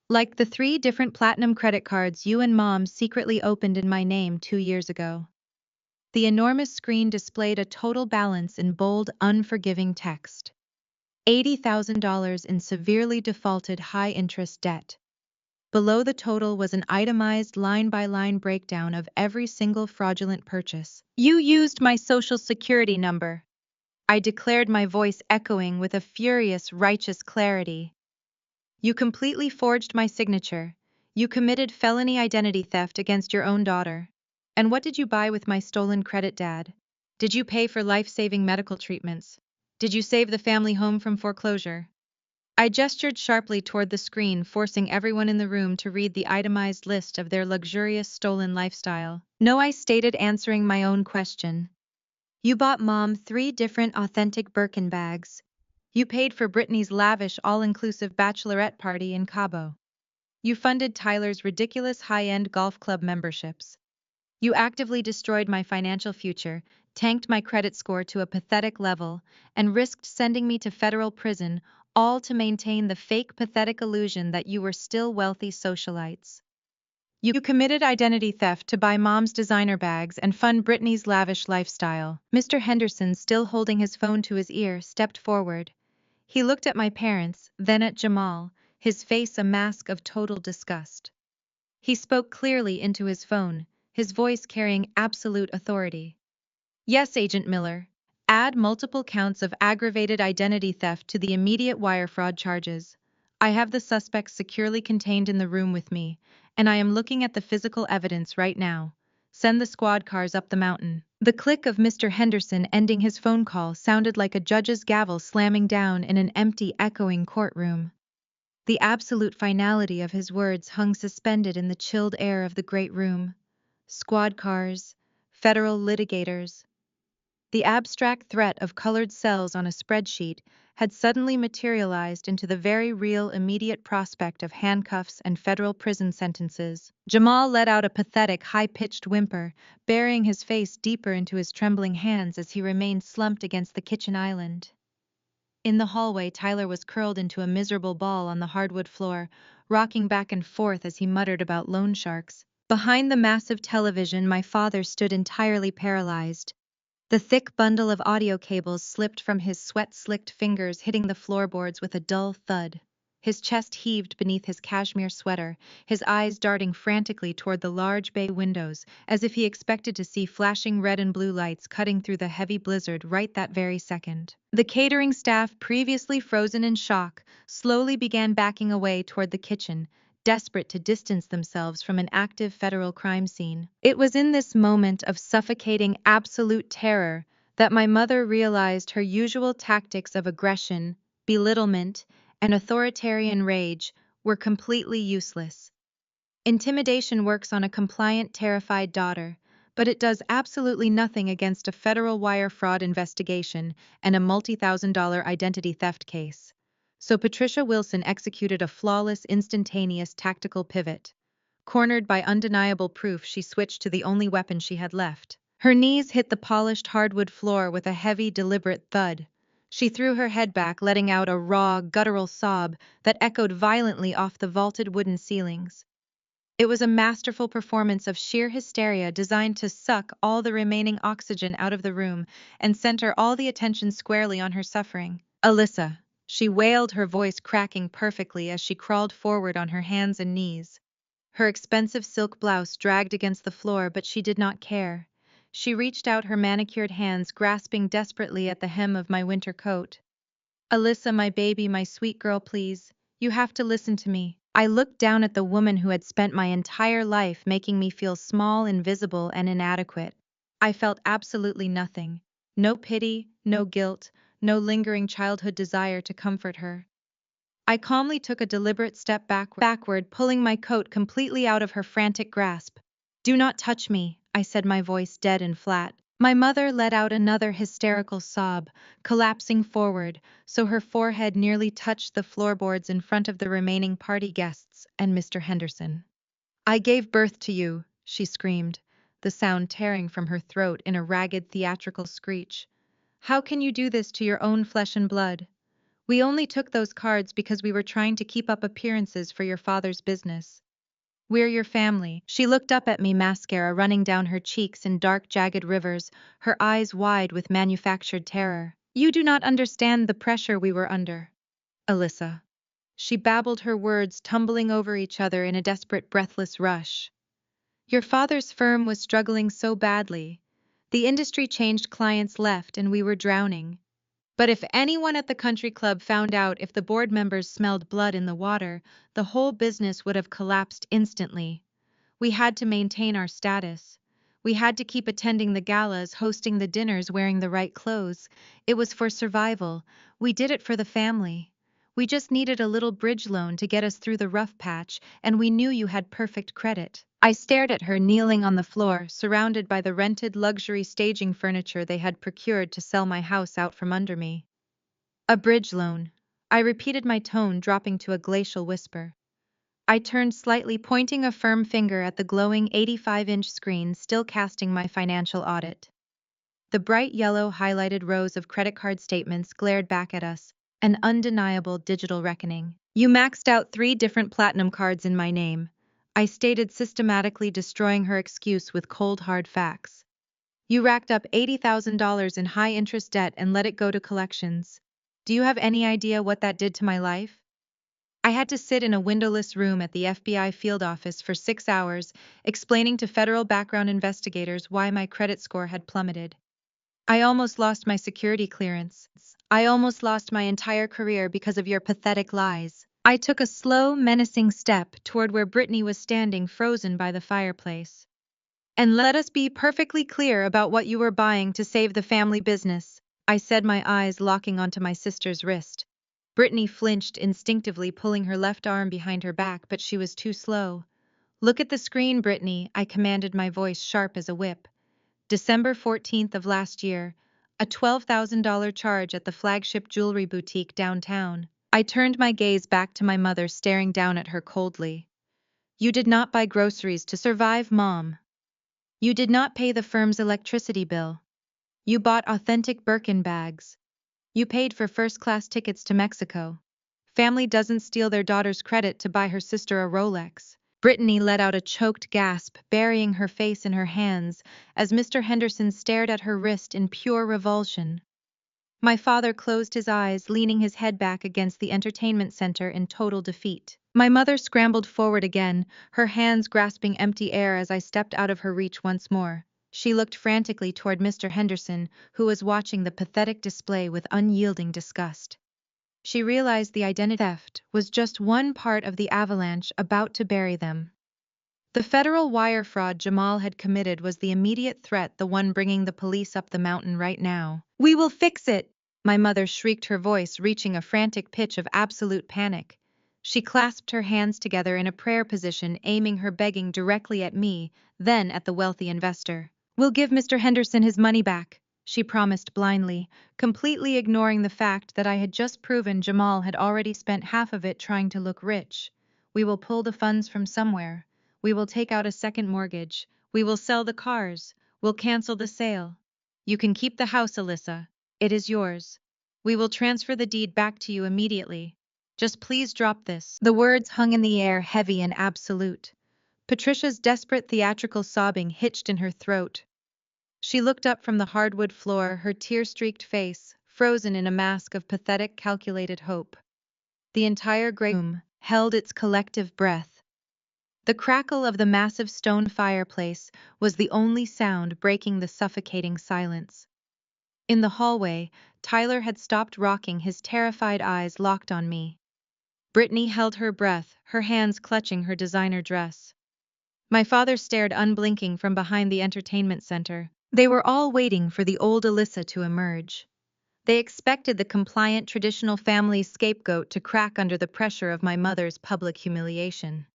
"Like the 3 different platinum credit cards you and Mom secretly opened in my name 2 years ago." The enormous screen displayed a total balance in bold, unforgiving text. $80,000 in severely defaulted high-interest debt. Below the total was an itemized line-by-line breakdown of every single fraudulent purchase. "You used my social security number," I declared, my voice echoing with a furious, righteous clarity. "You completely forged my signature. You committed felony identity theft against your own daughter. And what did you buy with my stolen credit, Dad? Did you pay for life-saving medical treatments? Did you save the family home from foreclosure?" I gestured sharply toward the screen, forcing everyone in the room to read the itemized list of their luxurious stolen lifestyle. "No," I stated, answering my own question. "You bought Mom 3 different authentic Birkin bags. You paid for Brittany's lavish all-inclusive bachelorette party in Cabo. You funded Tyler's ridiculous high-end golf club memberships. You actively destroyed my financial future, tanked my credit score to a pathetic level, and risked sending me to federal prison, all to maintain the fake, pathetic illusion that you were still wealthy socialites. You committed identity theft to buy Mom's designer bags and fund Brittany's lavish lifestyle." Mr. Henderson, still holding his phone to his ear, stepped forward. He looked at my parents, then at Jamal, his face a mask of total disgust. He spoke clearly into his phone, his voice carrying absolute authority. "Yes, Agent Miller. Add multiple counts of aggravated identity theft to the immediate wire fraud charges. I have the suspects securely contained in the room with me, and I am looking at the physical evidence right now. Send the squad cars up the mountain." The click of Mr. Henderson ending his phone call sounded like a judge's gavel slamming down in an empty, echoing courtroom. The absolute finality of his words hung suspended in the chilled air of the great room. Squad cars, federal litigators. The abstract threat of colored cells on a spreadsheet had suddenly materialized into the very real immediate prospect of handcuffs and federal prison sentences. Jamal let out a pathetic, high-pitched whimper, burying his face deeper into his trembling hands as he remained slumped against the kitchen island. In the hallway, Tyler was curled into a miserable ball on the hardwood floor, rocking back and forth as he muttered about loan sharks. Behind the massive television, my father stood entirely paralyzed. The thick bundle of audio cables slipped from his sweat-slicked fingers, hitting the floorboards with a dull thud. His chest heaved beneath his cashmere sweater, his eyes darting frantically toward the large bay windows, as if he expected to see flashing red and blue lights cutting through the heavy blizzard right that very second. The catering staff, previously frozen in shock, slowly began backing away toward the kitchen, desperate to distance themselves from an active federal crime scene. It was in this moment of suffocating absolute terror that my mother realized her usual tactics of aggression, belittlement, and authoritarian rage were completely useless. Intimidation works on a compliant, terrified daughter, but it does absolutely nothing against a federal wire fraud investigation and a multi-thousand-dollar identity theft case. So Patricia Wilson executed a flawless, instantaneous tactical pivot. Cornered by undeniable proof, she switched to the only weapon she had left. Her knees hit the polished hardwood floor with a heavy, deliberate thud. She threw her head back, letting out a raw, guttural sob that echoed violently off the vaulted wooden ceilings. It was a masterful performance of sheer hysteria designed to suck all the remaining oxygen out of the room and center all the attention squarely on her suffering. "Alyssa," she wailed, her voice cracking perfectly as she crawled forward on her hands and knees. Her expensive silk blouse dragged against the floor, but she did not care. She reached out her manicured hands, grasping desperately at the hem of my winter coat. "Alyssa, my baby, my sweet girl, please. You have to listen to me." I looked down at the woman who had spent my entire life making me feel small, invisible, and inadequate. I felt absolutely nothing. No pity, no guilt, no lingering childhood desire to comfort her. I calmly took a deliberate step backward, pulling my coat completely out of her frantic grasp. "Do not touch me," I said, my voice dead and flat. My mother let out another hysterical sob, collapsing forward, so her forehead nearly touched the floorboards in front of the remaining party guests and Mr. Henderson. "I gave birth to you," she screamed, the sound tearing from her throat in a ragged theatrical screech. "How can you do this to your own flesh and blood? We only took those cards because we were trying to keep up appearances for your father's business. We're your family." She looked up at me, mascara running down her cheeks in dark, jagged rivers, her eyes wide with manufactured terror. "You do not understand the pressure we were under, Alyssa." She babbled, her words tumbling over each other in a desperate, breathless rush. "Your father's firm was struggling so badly. The industry changed, clients left, and we were drowning. But if anyone at the country club found out, if the board members smelled blood in the water, the whole business would have collapsed instantly. We had to maintain our status. We had to keep attending the galas, hosting the dinners, wearing the right clothes. It was for survival. We did it for the family. We just needed a little bridge loan to get us through the rough patch, and we knew you had perfect credit." I stared at her, kneeling on the floor, surrounded by the rented luxury staging furniture they had procured to sell my house out from under me. "A bridge loan," I repeated, my tone dropping to a glacial whisper. I turned slightly, pointing a firm finger at the glowing 85-inch screen still casting my financial audit. The bright yellow highlighted rows of credit card statements glared back at us, an undeniable digital reckoning. "You maxed out 3 different platinum cards in my name," I stated, systematically destroying her excuse with cold, hard facts. "You racked up $80,000 in high-interest debt and let it go to collections. Do you have any idea what that did to my life?" I had to sit in a windowless room at the FBI field office for 6 hours, explaining to federal background investigators why my credit score had plummeted. I almost lost my security clearance. I almost lost my entire career because of your pathetic lies. I took a slow, menacing step toward where Brittany was standing, frozen by the fireplace. "And let us be perfectly clear about what you were buying to save the family business," I said, my eyes locking onto my sister's wrist. Brittany flinched, instinctively pulling her left arm behind her back, but she was too slow. "Look at the screen, Brittany," I commanded, my voice sharp as a whip. "December 14th of last year, a $12,000 charge at the flagship jewelry boutique downtown. I turned my gaze back to my mother, staring down at her coldly. You did not buy groceries to survive, Mom. You did not pay the firm's electricity bill. You bought authentic Birkin bags. You paid for first-class tickets to Mexico. Family doesn't steal their daughter's credit to buy her sister a Rolex. Brittany let out a choked gasp, burying her face in her hands, as Mr. Henderson stared at her wrist in pure revulsion. My father closed his eyes, leaning his head back against the entertainment center in total defeat. My mother scrambled forward again, her hands grasping empty air as I stepped out of her reach once more. She looked frantically toward Mr. Henderson, who was watching the pathetic display with unyielding disgust. She realized the identity theft was just one part of the avalanche about to bury them. The federal wire fraud Jamal had committed was the immediate threat, the one bringing the police up the mountain right now. "We will fix it!" My mother shrieked, her voice reaching a frantic pitch of absolute panic. She clasped her hands together in a prayer position, aiming her begging directly at me, then at the wealthy investor. "We'll give Mr. Henderson his money back," she promised blindly, completely ignoring the fact that I had just proven Jamal had already spent half of it trying to look rich. "We will pull the funds from somewhere. We will take out a second mortgage. We will sell the cars. We'll cancel the sale. You can keep the house, Alyssa. It is yours. We will transfer the deed back to you immediately. Just please drop this." The words hung in the air, heavy and absolute. Patricia's desperate theatrical sobbing hitched in her throat. She looked up from the hardwood floor, her tear-streaked face frozen in a mask of pathetic, calculated hope. The entire great room held its collective breath. The crackle of the massive stone fireplace was the only sound breaking the suffocating silence. In the hallway, Tyler had stopped rocking, his terrified eyes locked on me. Brittany held her breath, her hands clutching her designer dress. My father stared unblinking from behind the entertainment center. They were all waiting for the old Alyssa to emerge. They expected the compliant traditional family scapegoat to crack under the pressure of my mother's public humiliation.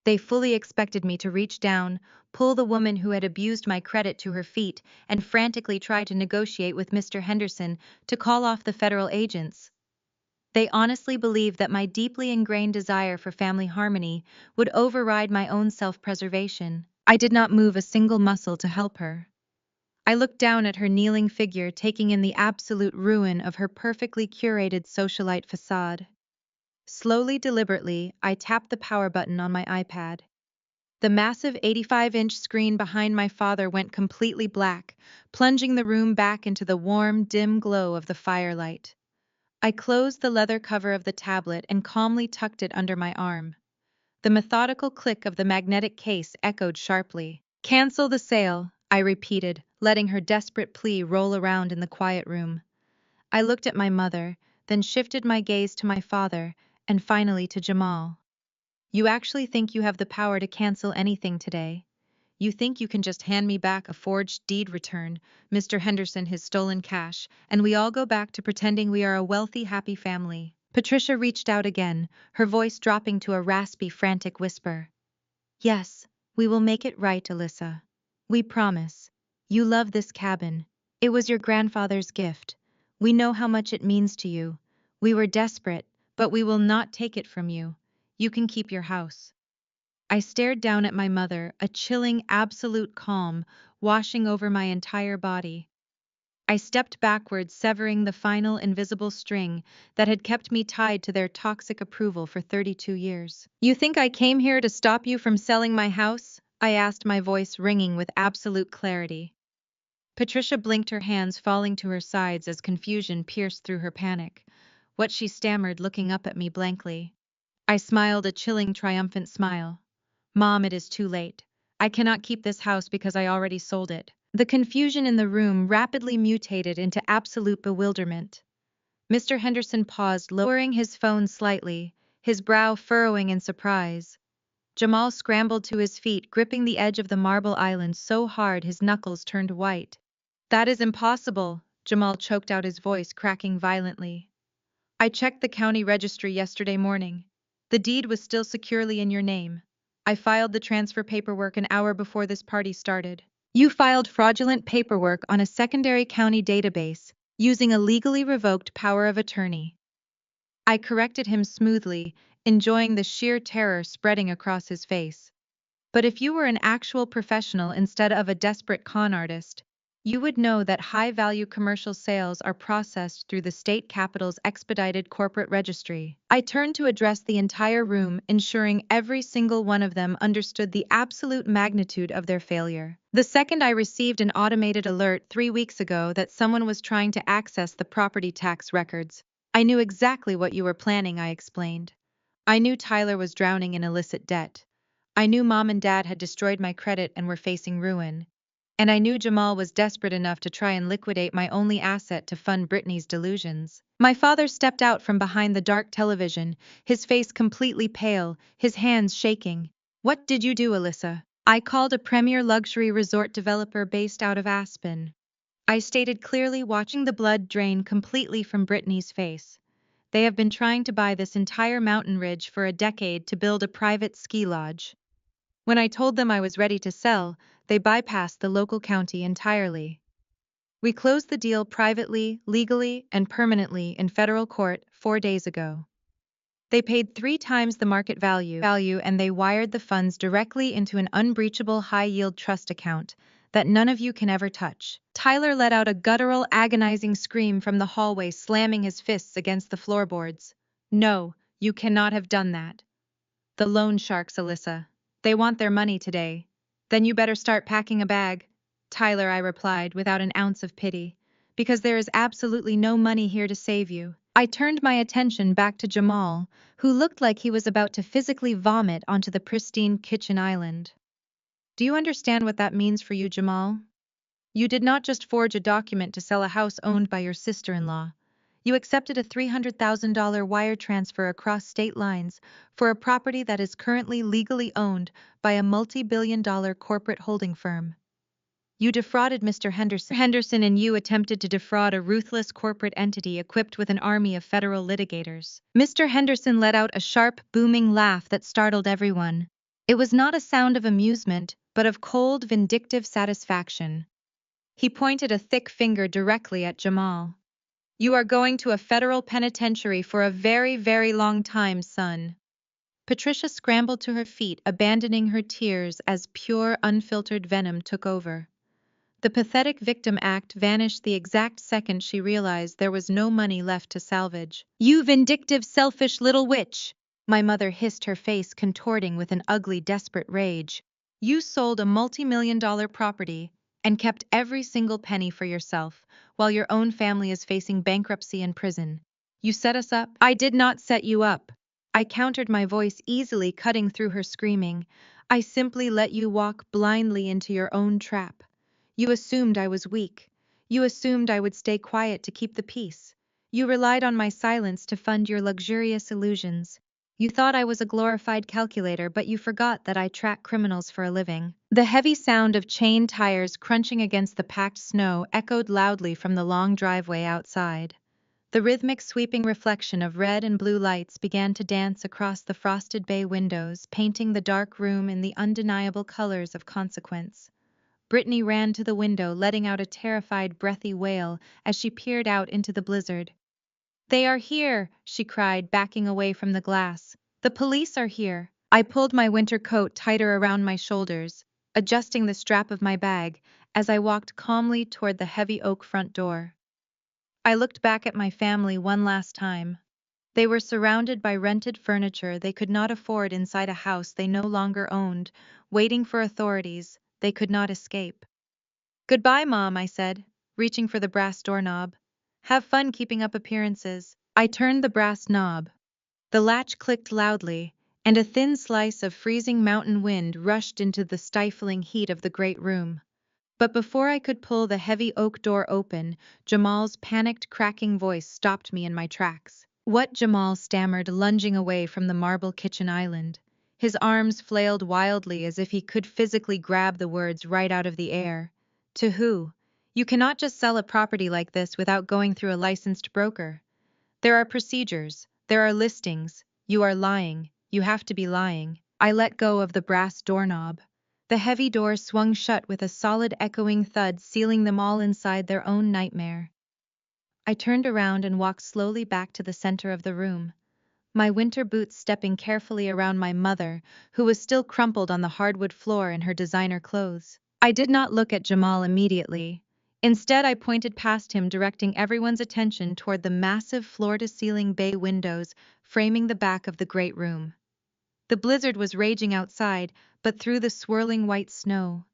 They fully expected me to reach down, pull the woman who had abused my credit to her feet, and frantically try to negotiate with Mr. Henderson to call off the federal agents. They honestly believed that my deeply ingrained desire for family harmony would override my own self-preservation. I did not move a single muscle to help her. I looked down at her kneeling figure, taking in the absolute ruin of her perfectly curated socialite facade. Slowly, deliberately, I tapped the power button on my iPad. The massive 85-inch screen behind my father went completely black, plunging the room back into the warm, dim glow of the firelight. I closed the leather cover of the tablet and calmly tucked it under my arm. The methodical click of the magnetic case echoed sharply. "Cancel the sale," I repeated, letting her desperate plea roll around in the quiet room. I looked at my mother, then shifted my gaze to my father, and finally to Jamal. "You actually think you have the power to cancel anything today? You think you can just hand me back a forged deed return, Mr. Henderson his stolen cash, and we all go back to pretending we are a wealthy, happy family?" Patricia reached out again, her voice dropping to a raspy, frantic whisper. "Yes, we will make it right, Alyssa. We promise. You love this cabin. It was your grandfather's gift. We know how much it means to you. We were desperate, but we will not take it from you. You can keep your house." I stared down at my mother, a chilling, absolute calm washing over my entire body. I stepped backward, severing the final invisible string that had kept me tied to their toxic approval for 32 years. "You think I came here to stop you from selling my house?" I asked, my voice ringing with absolute clarity. Patricia blinked, her hands falling to her sides as confusion pierced through her panic. "What?" she stammered, looking up at me blankly. I smiled, a chilling, triumphant smile. "Mom, it is too late. I cannot keep this house because I already sold it." The confusion in the room rapidly mutated into absolute bewilderment. Mr. Henderson paused, lowering his phone slightly, his brow furrowing in surprise. Jamal scrambled to his feet, gripping the edge of the marble island so hard his knuckles turned white. "That is impossible," Jamal choked out, his voice cracking violently. "I checked the county registry yesterday morning. The deed was still securely in your name. I filed the transfer paperwork an hour before this party started. You filed fraudulent paperwork on a secondary county database using a legally revoked power of attorney. I corrected him smoothly, enjoying the sheer terror spreading across his face. But if you were an actual professional instead of a desperate con artist, you would know that high-value commercial sales are processed through the state capitol's expedited corporate registry. I turned to address the entire room, ensuring every single one of them understood the absolute magnitude of their failure. The second I received an automated alert 3 weeks ago that someone was trying to access the property tax records, I knew exactly what you were planning, I explained. I knew Tyler was drowning in illicit debt. I knew Mom and Dad had destroyed my credit and were facing ruin. And I knew Jamal was desperate enough to try and liquidate my only asset to fund Brittany's delusions. My father stepped out from behind the dark television, his face completely pale, his hands shaking. What did you do, Alyssa? I called a premier luxury resort developer based out of Aspen. I stated clearly, watching the blood drain completely from Brittany's face. They have been trying to buy this entire mountain ridge for a decade to build a private ski lodge. When I told them I was ready to sell, they bypassed the local county entirely. We closed the deal privately, legally, and permanently in federal court 4 days ago. They paid 3 times the market value and they wired the funds directly into an unbreachable high-yield trust account that none of you can ever touch. Tyler let out a guttural, agonizing scream from the hallway, slamming his fists against the floorboards. No, you cannot have done that. The loan sharks, Alyssa. They want their money today. Then you better start packing a bag. Tyler, I replied without an ounce of pity, because there is absolutely no money here to save you. I turned my attention back to Jamal, who looked like he was about to physically vomit onto the pristine kitchen island. Do you understand what that means for you, Jamal? You did not just forge a document to sell a house owned by your sister-in-law. You accepted a $300,000 wire transfer across state lines for a property that is currently legally owned by a multi-billion-dollar corporate holding firm. You defrauded Mr. Henderson, and you attempted to defraud a ruthless corporate entity equipped with an army of federal litigators. Mr. Henderson let out a sharp, booming laugh that startled everyone. It was not a sound of amusement, but of cold, vindictive satisfaction. He pointed a thick finger directly at Jamal. You are going to a federal penitentiary for a very, very long time, son. Patricia scrambled to her feet, abandoning her tears as pure, unfiltered venom took over. The pathetic victim act vanished the exact second she realized there was no money left to salvage. You vindictive, selfish little witch! My mother hissed, her face contorting with an ugly, desperate rage. You sold a multi-million-dollar property and kept every single penny for yourself, while your own family is facing bankruptcy and prison. You set us up. I did not set you up. I countered, my voice easily cutting through her screaming. I simply let you walk blindly into your own trap. You assumed I was weak. You assumed I would stay quiet to keep the peace. You relied on my silence to fund your luxurious illusions. You thought I was a glorified calculator, but you forgot that I track criminals for a living. The heavy sound of chain tires crunching against the packed snow echoed loudly from the long driveway outside. The rhythmic, sweeping reflection of red and blue lights began to dance across the frosted bay windows, painting the dark room in the undeniable colors of consequence. Brittany ran to the window, letting out a terrified, breathy wail as she peered out into the blizzard. They are here, she cried, backing away from the glass. The police are here. I pulled my winter coat tighter around my shoulders, adjusting the strap of my bag as I walked calmly toward the heavy oak front door. I looked back at my family one last time. They were surrounded by rented furniture they could not afford inside a house they no longer owned, waiting for authorities they could not escape. Goodbye, Mom, I said, reaching for the brass doorknob. Have fun keeping up appearances. I turned the brass knob. The latch clicked loudly, and a thin slice of freezing mountain wind rushed into the stifling heat of the great room. But before I could pull the heavy oak door open, Jamal's panicked, cracking voice stopped me in my tracks. What? Jamal stammered, lunging away from the marble kitchen island. His arms flailed wildly as if he could physically grab the words right out of the air. To who? You cannot just sell a property like this without going through a licensed broker. There are procedures. There are listings. You are lying. You have to be lying. I let go of the brass doorknob. The heavy door swung shut with a solid echoing thud, sealing them all inside their own nightmare. I turned around and walked slowly back to the center of the room, my winter boots stepping carefully around my mother, who was still crumpled on the hardwood floor in her designer clothes. I did not look at Jamal immediately. Instead, I pointed past him, directing everyone's attention toward the massive floor-to-ceiling bay windows framing the back of the great room. The blizzard was raging outside, but through the swirling white snow,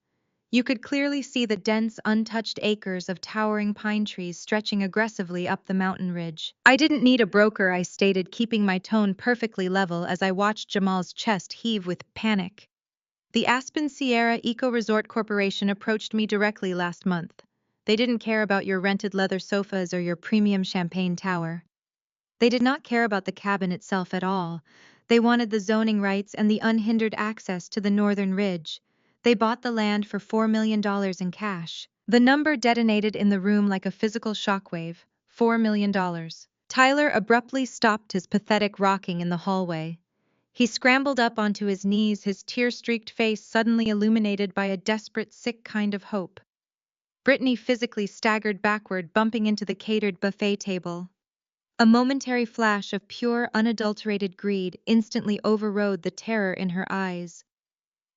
you could clearly see the dense, untouched acres of towering pine trees stretching aggressively up the mountain ridge. I didn't need a broker, I stated, keeping my tone perfectly level as I watched Jamal's chest heave with panic. The Aspen Sierra Eco Resort Corporation approached me directly last month. They didn't care about your rented leather sofas or your premium champagne tower. They did not care about the cabin itself at all. They wanted the zoning rights and the unhindered access to the northern ridge. They bought the land for $4 million in cash. The number detonated in the room like a physical shockwave. $4 million. Tyler abruptly stopped his pathetic rocking in the hallway. He scrambled up onto his knees, his tear-streaked face suddenly illuminated by a desperate, sick kind of hope. Brittany physically staggered backward, bumping into the catered buffet table. A momentary flash of pure, unadulterated greed instantly overrode the terror in her eyes.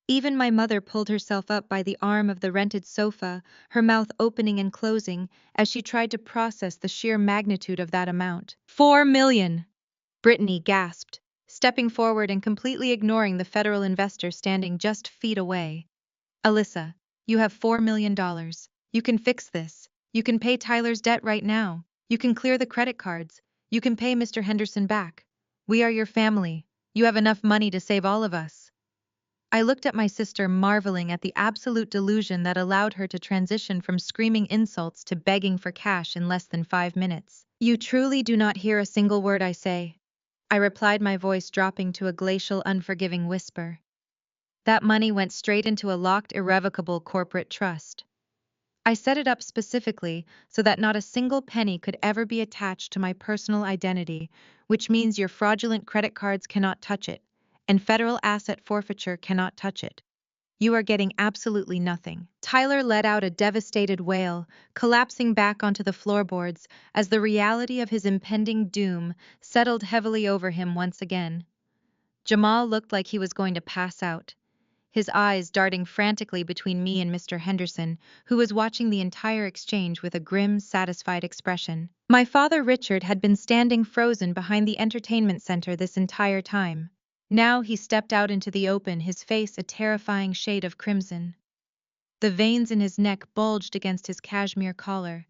Even my mother pulled herself up by the arm of the rented sofa, her mouth opening and closing as she tried to process the sheer magnitude of that amount. $4 million! Brittany gasped, stepping forward and completely ignoring the federal investor standing just feet away. Alyssa, you have $4 million. You can fix this. You can pay Tyler's debt right now. You can clear the credit cards. You can pay Mr. Henderson back. We are your family. You have enough money to save all of us. I looked at my sister, marveling at the absolute delusion that allowed her to transition from screaming insults to begging for cash in less than 5 minutes. You truly do not hear a single word I say, I replied, my voice dropping to a glacial, unforgiving whisper. That money went straight into a locked, irrevocable corporate trust. I set it up specifically so that not a single penny could ever be attached to my personal identity, which means your fraudulent credit cards cannot touch it, and federal asset forfeiture cannot touch it. You are getting absolutely nothing. Tyler let out a devastated wail, collapsing back onto the floorboards as the reality of his impending doom settled heavily over him once again. Jamal looked like he was going to pass out, his eyes darting frantically between me and Mr. Henderson, who was watching the entire exchange with a grim, satisfied expression. My father, Richard, had been standing frozen behind the entertainment center this entire time. Now he stepped out into the open, his face a terrifying shade of crimson. The veins in his neck bulged against his cashmere collar.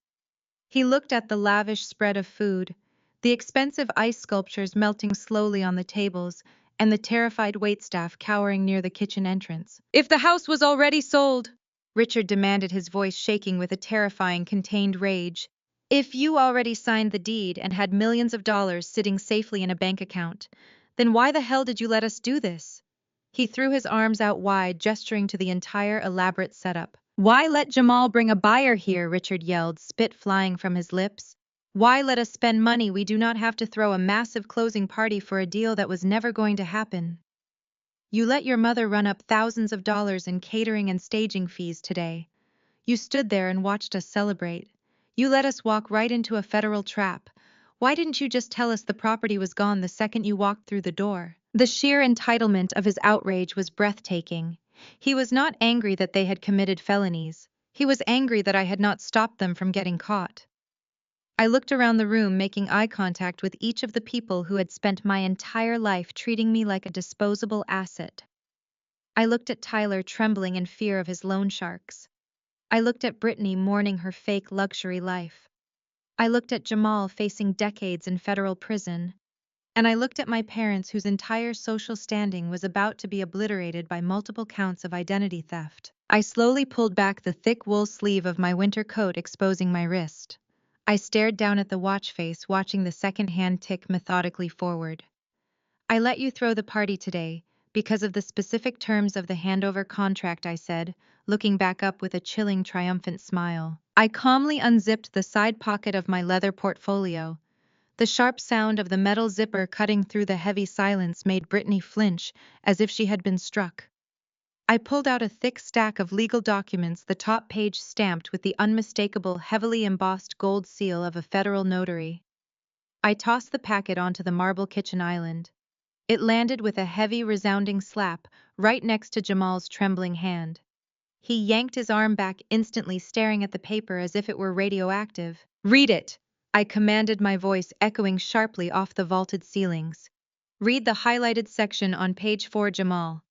He looked at the lavish spread of food, the expensive ice sculptures melting slowly on the tables, and the terrified waitstaff cowering near the kitchen entrance. If the house was already sold, Richard demanded, his voice shaking with a terrifying, contained rage. If you already signed the deed and had millions of dollars sitting safely in a bank account, then why the hell did you let us do this? He threw his arms out wide, gesturing to the entire elaborate setup. Why let Jamal bring a buyer here? Richard yelled, spit flying from his lips. Why let us spend money we do not have to throw a massive closing party for a deal that was never going to happen? You let your mother run up thousands of dollars in catering and staging fees today. You stood there and watched us celebrate. You let us walk right into a federal trap. Why didn't you just tell us the property was gone the second you walked through the door? The sheer entitlement of his outrage was breathtaking. He was not angry that they had committed felonies. He was angry that I had not stopped them from getting caught. I looked around the room, making eye contact with each of the people who had spent my entire life treating me like a disposable asset. I looked at Tyler, trembling in fear of his loan sharks. I looked at Brittany, mourning her fake luxury life. I looked at Jamal, facing decades in federal prison. And I looked at my parents, whose entire social standing was about to be obliterated by multiple counts of identity theft. I slowly pulled back the thick wool sleeve of my winter coat, exposing my wrist. I stared down at the watch face, watching the second hand tick methodically forward. I let you throw the party today, because of the specific terms of the handover contract, I said, looking back up with a chilling, triumphant smile. I calmly unzipped the side pocket of my leather portfolio. The sharp sound of the metal zipper cutting through the heavy silence made Brittany flinch, as if she had been struck. I pulled out a thick stack of legal documents, the top page stamped with the unmistakable, heavily embossed gold seal of a federal notary. I tossed the packet onto the marble kitchen island. It landed with a heavy, resounding slap right next to Jamal's trembling hand. He yanked his arm back instantly, staring at the paper as if it were radioactive. "Read it!" I commanded, my voice echoing sharply off the vaulted ceilings. "Read the highlighted section on page 4, Jamal.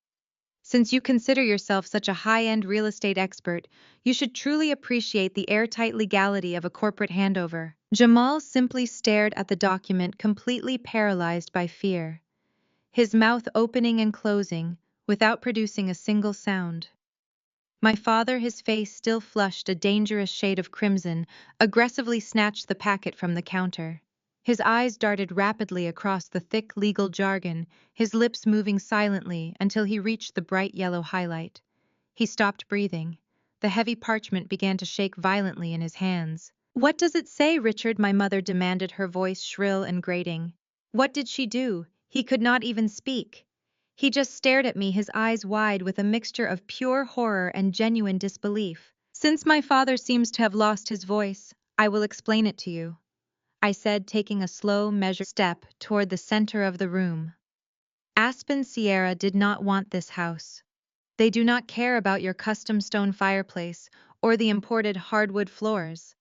Since you consider yourself such a high-end real estate expert, you should truly appreciate the airtight legality of a corporate handover." Jamal simply stared at the document, completely paralyzed by fear, his mouth opening and closing without producing a single sound. My father, his face still flushed a dangerous shade of crimson, aggressively snatched the packet from the counter. His eyes darted rapidly across the thick legal jargon, his lips moving silently until he reached the bright yellow highlight. He stopped breathing. The heavy parchment began to shake violently in his hands. "What does it say, Richard?" my mother demanded, her voice shrill and grating. "What did she do?" He could not even speak. He just stared at me, his eyes wide with a mixture of pure horror and genuine disbelief. "Since my father seems to have lost his voice, I will explain it to you," I said, taking a slow, measured step toward the center of the room. "Aspen Sierra did not want this house. They do not care about your custom stone fireplace or the imported hardwood floors.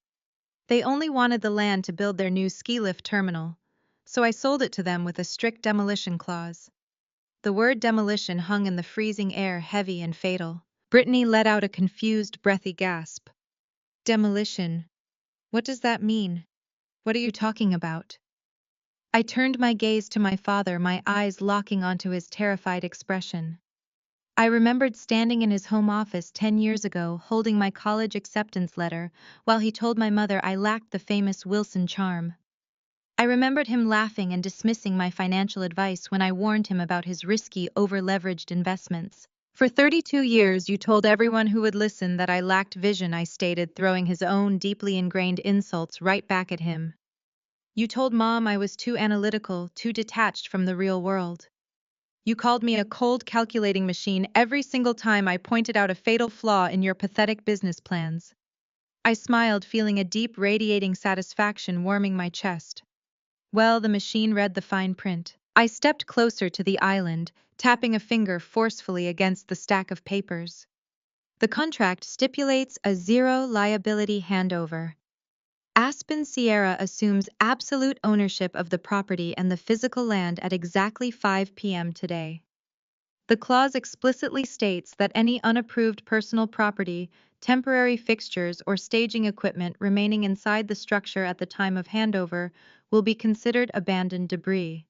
They only wanted the land to build their new ski lift terminal, so I sold it to them with a strict demolition clause." The word demolition hung in the freezing air, heavy and fatal. Brittany let out a confused, breathy gasp. "Demolition? What does that mean? What are you talking about?" I turned my gaze to my father, my eyes locking onto his terrified expression. I remembered standing in his home office 10 years ago, holding my college acceptance letter, while he told my mother I lacked the famous Wilson charm. I remembered him laughing and dismissing my financial advice when I warned him about his risky, over-leveraged investments. "For 32 years you told everyone who would listen that I lacked vision," I stated, throwing his own deeply ingrained insults right back at him. "You told Mom I was too analytical, too detached from the real world. You called me a cold, calculating machine every single time I pointed out a fatal flaw in your pathetic business plans." I smiled, feeling a deep, radiating satisfaction warming my chest. Well, the machine read the fine print. I stepped closer to the island, tapping a finger forcefully against the stack of papers. "The contract stipulates a zero liability handover. Aspen Sierra assumes absolute ownership of the property and the physical land at exactly 5 p.m. today. The clause explicitly states that any unapproved personal property, temporary fixtures, or staging equipment remaining inside the structure at the time of handover will be considered abandoned debris.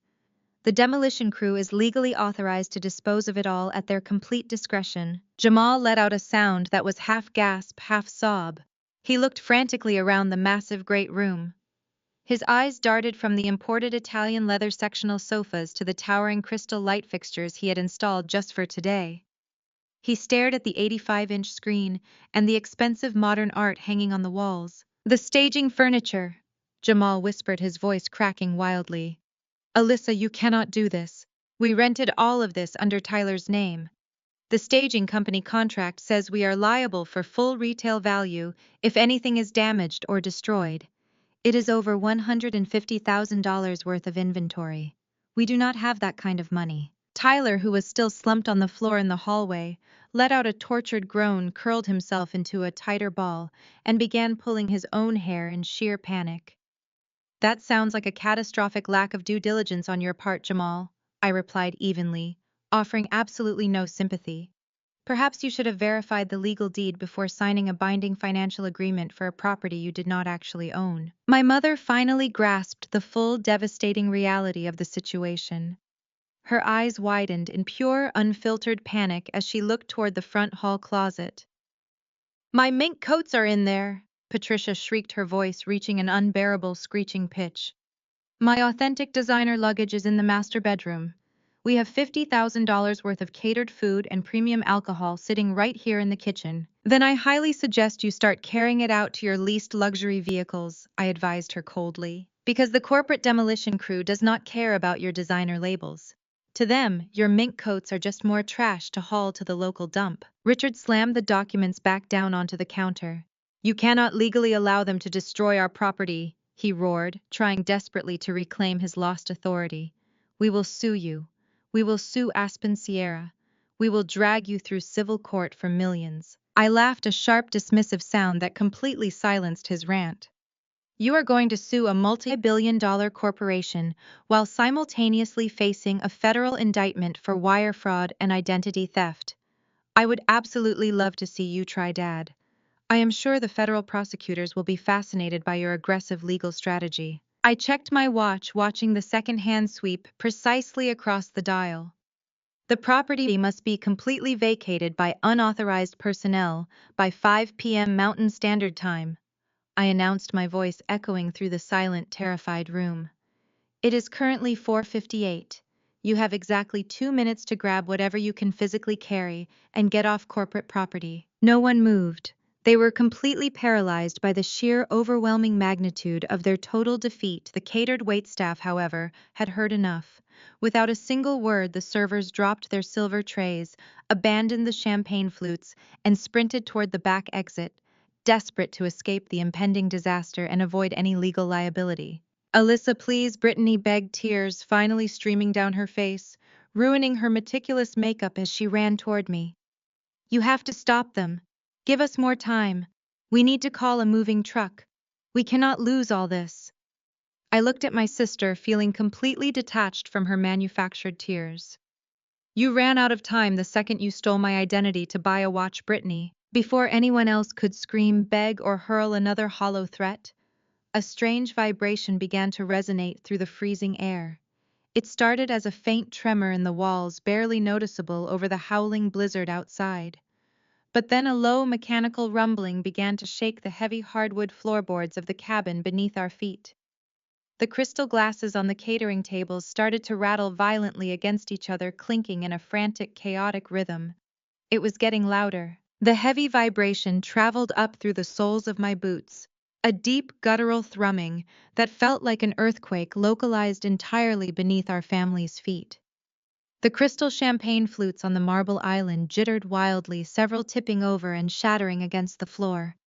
The demolition crew is legally authorized to dispose of it all at their complete discretion." Jamal let out a sound that was half gasp, half sob. He looked frantically around the massive great room. His eyes darted from the imported Italian leather sectional sofas to the towering crystal light fixtures he had installed just for today. He stared at the 85-inch screen and the expensive modern art hanging on the walls. "The staging furniture," Jamal whispered, his voice cracking wildly. "Alyssa, you cannot do this. We rented all of this under Tyler's name. The staging company contract says we are liable for full retail value if anything is damaged or destroyed. It is over $150,000 worth of inventory. We do not have that kind of money." Tyler, who was still slumped on the floor in the hallway, let out a tortured groan, curled himself into a tighter ball, and began pulling his own hair in sheer panic. "That sounds like a catastrophic lack of due diligence on your part, Jamal," I replied evenly, offering absolutely no sympathy. "Perhaps you should have verified the legal deed before signing a binding financial agreement for a property you did not actually own." My mother finally grasped the full, devastating reality of the situation. Her eyes widened in pure, unfiltered panic as she looked toward the front hall closet. "My mink coats are in there!" Patricia shrieked, her voice reaching an unbearable screeching pitch. "My authentic designer luggage is in the master bedroom. We have $50,000 worth of catered food and premium alcohol sitting right here in the kitchen." "Then I highly suggest you start carrying it out to your least luxury vehicles," I advised her coldly, "because the corporate demolition crew does not care about your designer labels. To them, your mink coats are just more trash to haul to the local dump. Richard slammed the documents back down onto the counter. You cannot legally allow them to destroy our property, he roared, trying desperately to reclaim his lost authority. We will sue you. We will sue Aspen Sierra. We will drag you through civil court for millions. I laughed, a sharp, dismissive sound that completely silenced his rant. You are going to sue a multi-billion-dollar corporation while simultaneously facing a federal indictment for wire fraud and identity theft. I would absolutely love to see you try, Dad. I am sure the federal prosecutors will be fascinated by your aggressive legal strategy. I checked my watch, watching the second-hand sweep precisely across the dial. The property must be completely vacated by unauthorized personnel by 5 p.m. Mountain Standard Time, I announced, my voice echoing through the silent, terrified room. It is currently 4:58. You have exactly 2 minutes to grab whatever you can physically carry and get off corporate property. No one moved. They were completely paralyzed by the sheer, overwhelming magnitude of their total defeat. The catered waitstaff, however, had heard enough. Without a single word, the servers dropped their silver trays, abandoned the champagne flutes, and sprinted toward the back exit, desperate to escape the impending disaster and avoid any legal liability. Alyssa, please, Brittany begged, tears finally streaming down her face, ruining her meticulous makeup as she ran toward me. You have to stop them. Give us more time. We need to call a moving truck. We cannot lose all this. I looked at my sister, feeling completely detached from her manufactured tears. You ran out of time the second you stole my identity to buy a watch, Brittany. Before anyone else could scream, beg, or hurl another hollow threat, a strange vibration began to resonate through the freezing air. It started as a faint tremor in the walls, barely noticeable over the howling blizzard outside. But then a low mechanical rumbling began to shake the heavy hardwood floorboards of the cabin beneath our feet. The crystal glasses on the catering tables started to rattle violently against each other, clinking in a frantic, chaotic rhythm. It was getting louder. The heavy vibration traveled up through the soles of my boots, a deep, guttural thrumming that felt like an earthquake localized entirely beneath our family's feet. The crystal champagne flutes on the marble island jittered wildly, several tipping over and shattering against the floor.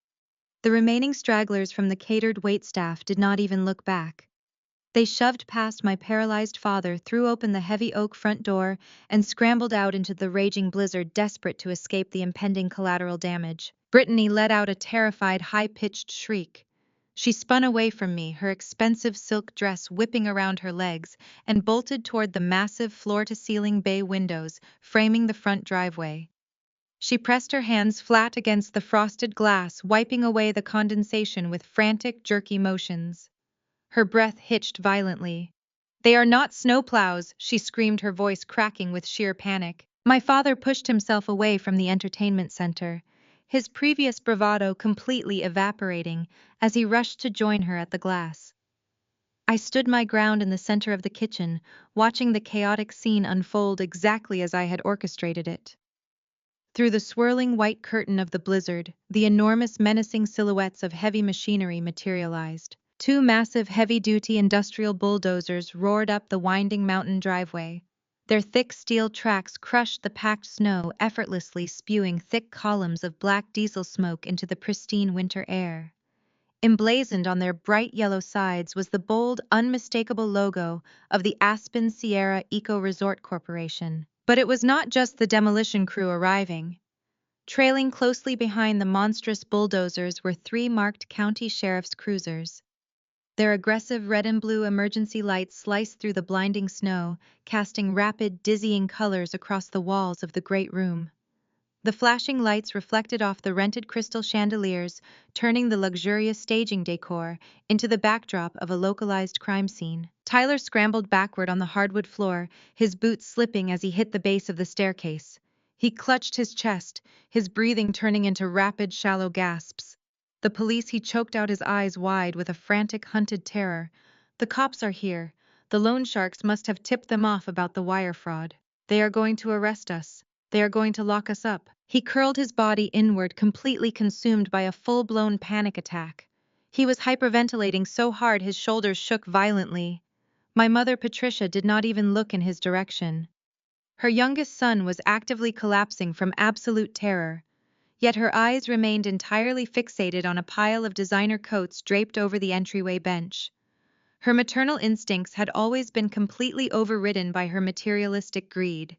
The remaining stragglers from the catered waitstaff did not even look back. They shoved past my paralyzed father, threw open the heavy oak front door, and scrambled out into the raging blizzard, desperate to escape the impending collateral damage. Brittany let out a terrified, high-pitched shriek. She spun away from me, her expensive silk dress whipping around her legs, and bolted toward the massive floor-to-ceiling bay windows framing the front driveway. She pressed her hands flat against the frosted glass, wiping away the condensation with frantic, jerky motions. Her breath hitched violently. "They are not snowplows," she screamed, her voice cracking with sheer panic. My father pushed himself away from the entertainment center, his previous bravado completely evaporating as he rushed to join her at the glass. I stood my ground in the center of the kitchen, watching the chaotic scene unfold exactly as I had orchestrated it. Through the swirling white curtain of the blizzard, the enormous, menacing silhouettes of heavy machinery materialized. Two massive, heavy-duty industrial bulldozers roared up the winding mountain driveway. Their thick steel tracks crushed the packed snow, effortlessly spewing thick columns of black diesel smoke into the pristine winter air. Emblazoned on their bright yellow sides was the bold, unmistakable logo of the Aspen Sierra Eco Resort Corporation. But it was not just the demolition crew arriving. Trailing closely behind the monstrous bulldozers were 3 marked county sheriff's cruisers. Their aggressive red and blue emergency lights sliced through the blinding snow, casting rapid, dizzying colors across the walls of the great room. The flashing lights reflected off the rented crystal chandeliers, turning the luxurious staging decor into the backdrop of a localized crime scene. Tyler scrambled backward on the hardwood floor, his boots slipping as he hit the base of the staircase. He clutched his chest, his breathing turning into rapid, shallow gasps. The police, he choked out, his eyes wide with a frantic, hunted terror. The cops are here. The loan sharks must have tipped them off about the wire fraud. They are going to arrest us. They are going to lock us up. He curled his body inward, completely consumed by a full-blown panic attack. He was hyperventilating so hard his shoulders shook violently. My mother, Patricia, did not even look in his direction. Her youngest son was actively collapsing from absolute terror, yet her eyes remained entirely fixated on a pile of designer coats draped over the entryway bench. Her maternal instincts had always been completely overridden by her materialistic greed.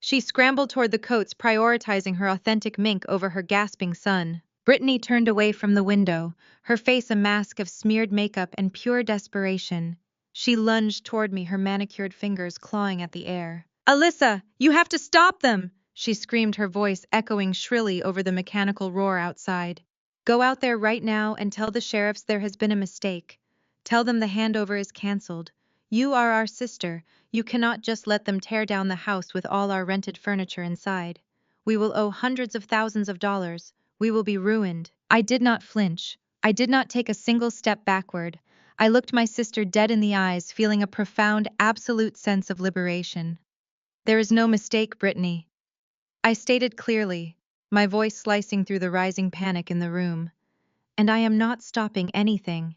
She scrambled toward the coats, prioritizing her authentic mink over her gasping son. Brittany turned away from the window, her face a mask of smeared makeup and pure desperation. She lunged toward me, her manicured fingers clawing at the air. "Alyssa, you have to stop them!" she screamed, her voice echoing shrilly over the mechanical roar outside. "Go out there right now and tell the sheriffs there has been a mistake. Tell them the handover is cancelled. You are our sister. You cannot just let them tear down the house with all our rented furniture inside. We will owe hundreds of thousands of dollars. We will be ruined." I did not flinch. I did not take a single step backward. I looked my sister dead in the eyes, feeling a profound, absolute sense of liberation. "There is no mistake, Brittany," I stated clearly, my voice slicing through the rising panic in the room. "And I am not stopping anything."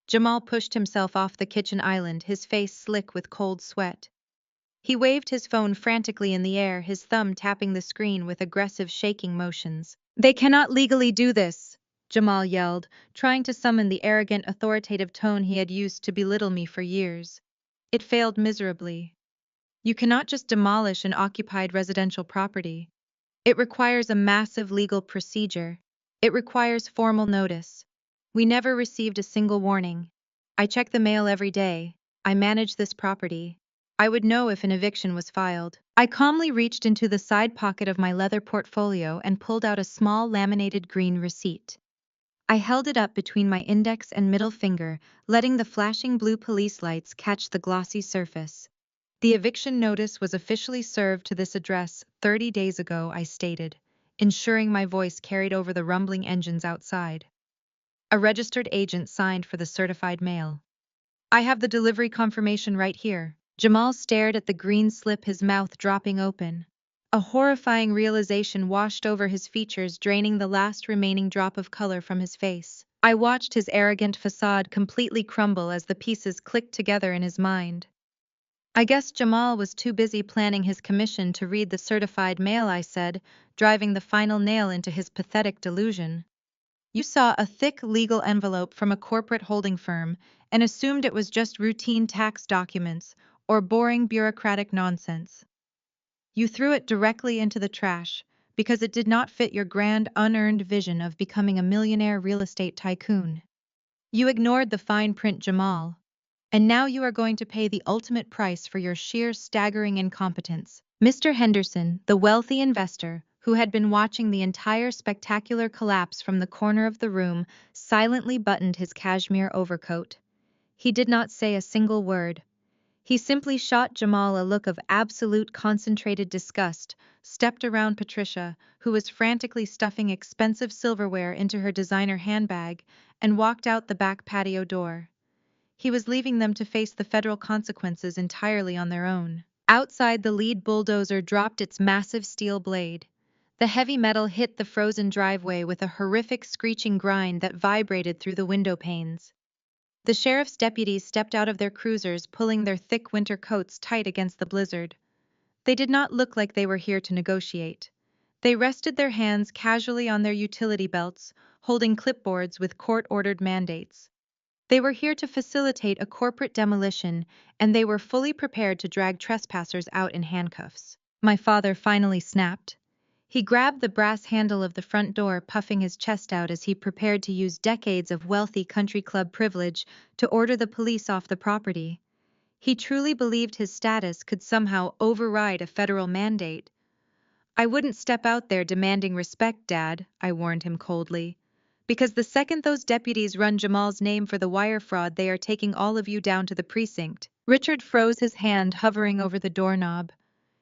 Jamal pushed himself off the kitchen island, his face slick with cold sweat. He waved his phone frantically in the air, his thumb tapping the screen with aggressive shaking motions. "They cannot legally do this," Jamal yelled, trying to summon the arrogant, authoritative tone he had used to belittle me for years. It failed miserably. "You cannot just demolish an occupied residential property. It requires a massive legal procedure. It requires formal notice. We never received a single warning. I check the mail every day. I manage this property. I would know if an eviction was filed." I calmly reached into the side pocket of my leather portfolio and pulled out a small laminated green receipt. I held it up between my index and middle finger, letting the flashing blue police lights catch the glossy surface. "The eviction notice was officially served to this address 30 days ago," I stated, ensuring my voice carried over the rumbling engines outside. "A registered agent signed for the certified mail. I have the delivery confirmation right here." Jamal stared at the green slip, his mouth dropping open. A horrifying realization washed over his features, draining the last remaining drop of color from his face. I watched his arrogant facade completely crumble as the pieces clicked together in his mind. "I guess Jamal was too busy planning his commission to read the certified mail," I said, driving the final nail into his pathetic delusion. "You saw a thick legal envelope from a corporate holding firm and assumed it was just routine tax documents or boring bureaucratic nonsense. You threw it directly into the trash because it did not fit your grand, unearned vision of becoming a millionaire real estate tycoon. You ignored the fine print, Jamal. And now you are going to pay the ultimate price for your sheer, staggering incompetence." Mr. Henderson, the wealthy investor, who had been watching the entire spectacular collapse from the corner of the room, silently buttoned his cashmere overcoat. He did not say a single word. He simply shot Jamal a look of absolute concentrated disgust, stepped around Patricia, who was frantically stuffing expensive silverware into her designer handbag, and walked out the back patio door. He was leaving them to face the federal consequences entirely on their own. Outside, the lead bulldozer dropped its massive steel blade. The heavy metal hit the frozen driveway with a horrific screeching grind that vibrated through the window panes. The sheriff's deputies stepped out of their cruisers, pulling their thick winter coats tight against the blizzard. They did not look like they were here to negotiate. They rested their hands casually on their utility belts, holding clipboards with court-ordered mandates. They were here to facilitate a corporate demolition, and they were fully prepared to drag trespassers out in handcuffs. My father finally snapped. He grabbed the brass handle of the front door, puffing his chest out as he prepared to use decades of wealthy country club privilege to order the police off the property. He truly believed his status could somehow override a federal mandate. "I wouldn't step out there demanding respect, Dad," I warned him coldly. "Because the second those deputies run Jamal's name for the wire fraud, they are taking all of you down to the precinct." Richard froze, his hand hovering over the doorknob.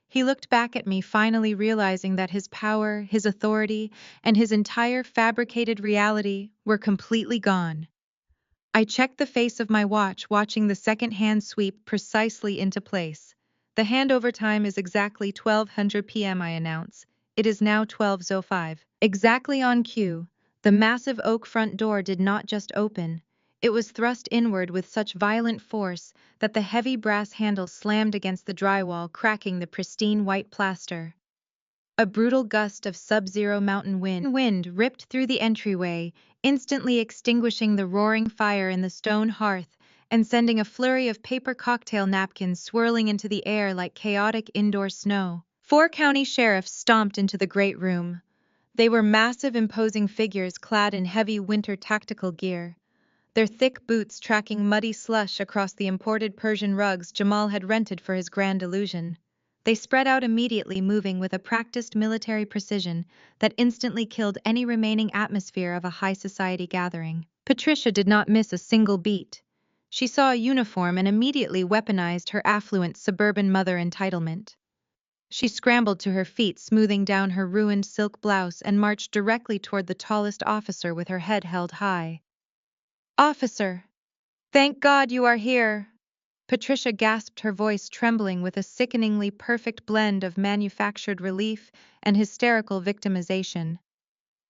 He looked back at me, finally realizing that his power, his authority, and his entire fabricated reality were completely gone. I checked the face of my watch, watching the second hand sweep precisely into place. "The handover time is exactly 1200 p.m., I announce. It is now 12:05. Exactly on cue. The massive oak front door did not just open. It was thrust inward with such violent force that the heavy brass handle slammed against the drywall, cracking the pristine white plaster. A brutal gust of sub-zero mountain wind ripped through the entryway, instantly extinguishing the roaring fire in the stone hearth and sending a flurry of paper cocktail napkins swirling into the air like chaotic indoor snow. 4 county sheriffs stomped into the great room. They were massive, imposing figures clad in heavy winter tactical gear, their thick boots tracking muddy slush across the imported Persian rugs Jamal had rented for his grand illusion. They spread out immediately, moving with a practiced military precision that instantly killed any remaining atmosphere of a high society gathering. Patricia did not miss a single beat. She saw a uniform and immediately weaponized her affluent suburban mother entitlement. She scrambled to her feet, smoothing down her ruined silk blouse, and marched directly toward the tallest officer with her head held high. "Officer! Thank God you are here!" Patricia gasped, her voice trembling with a sickeningly perfect blend of manufactured relief and hysterical victimization.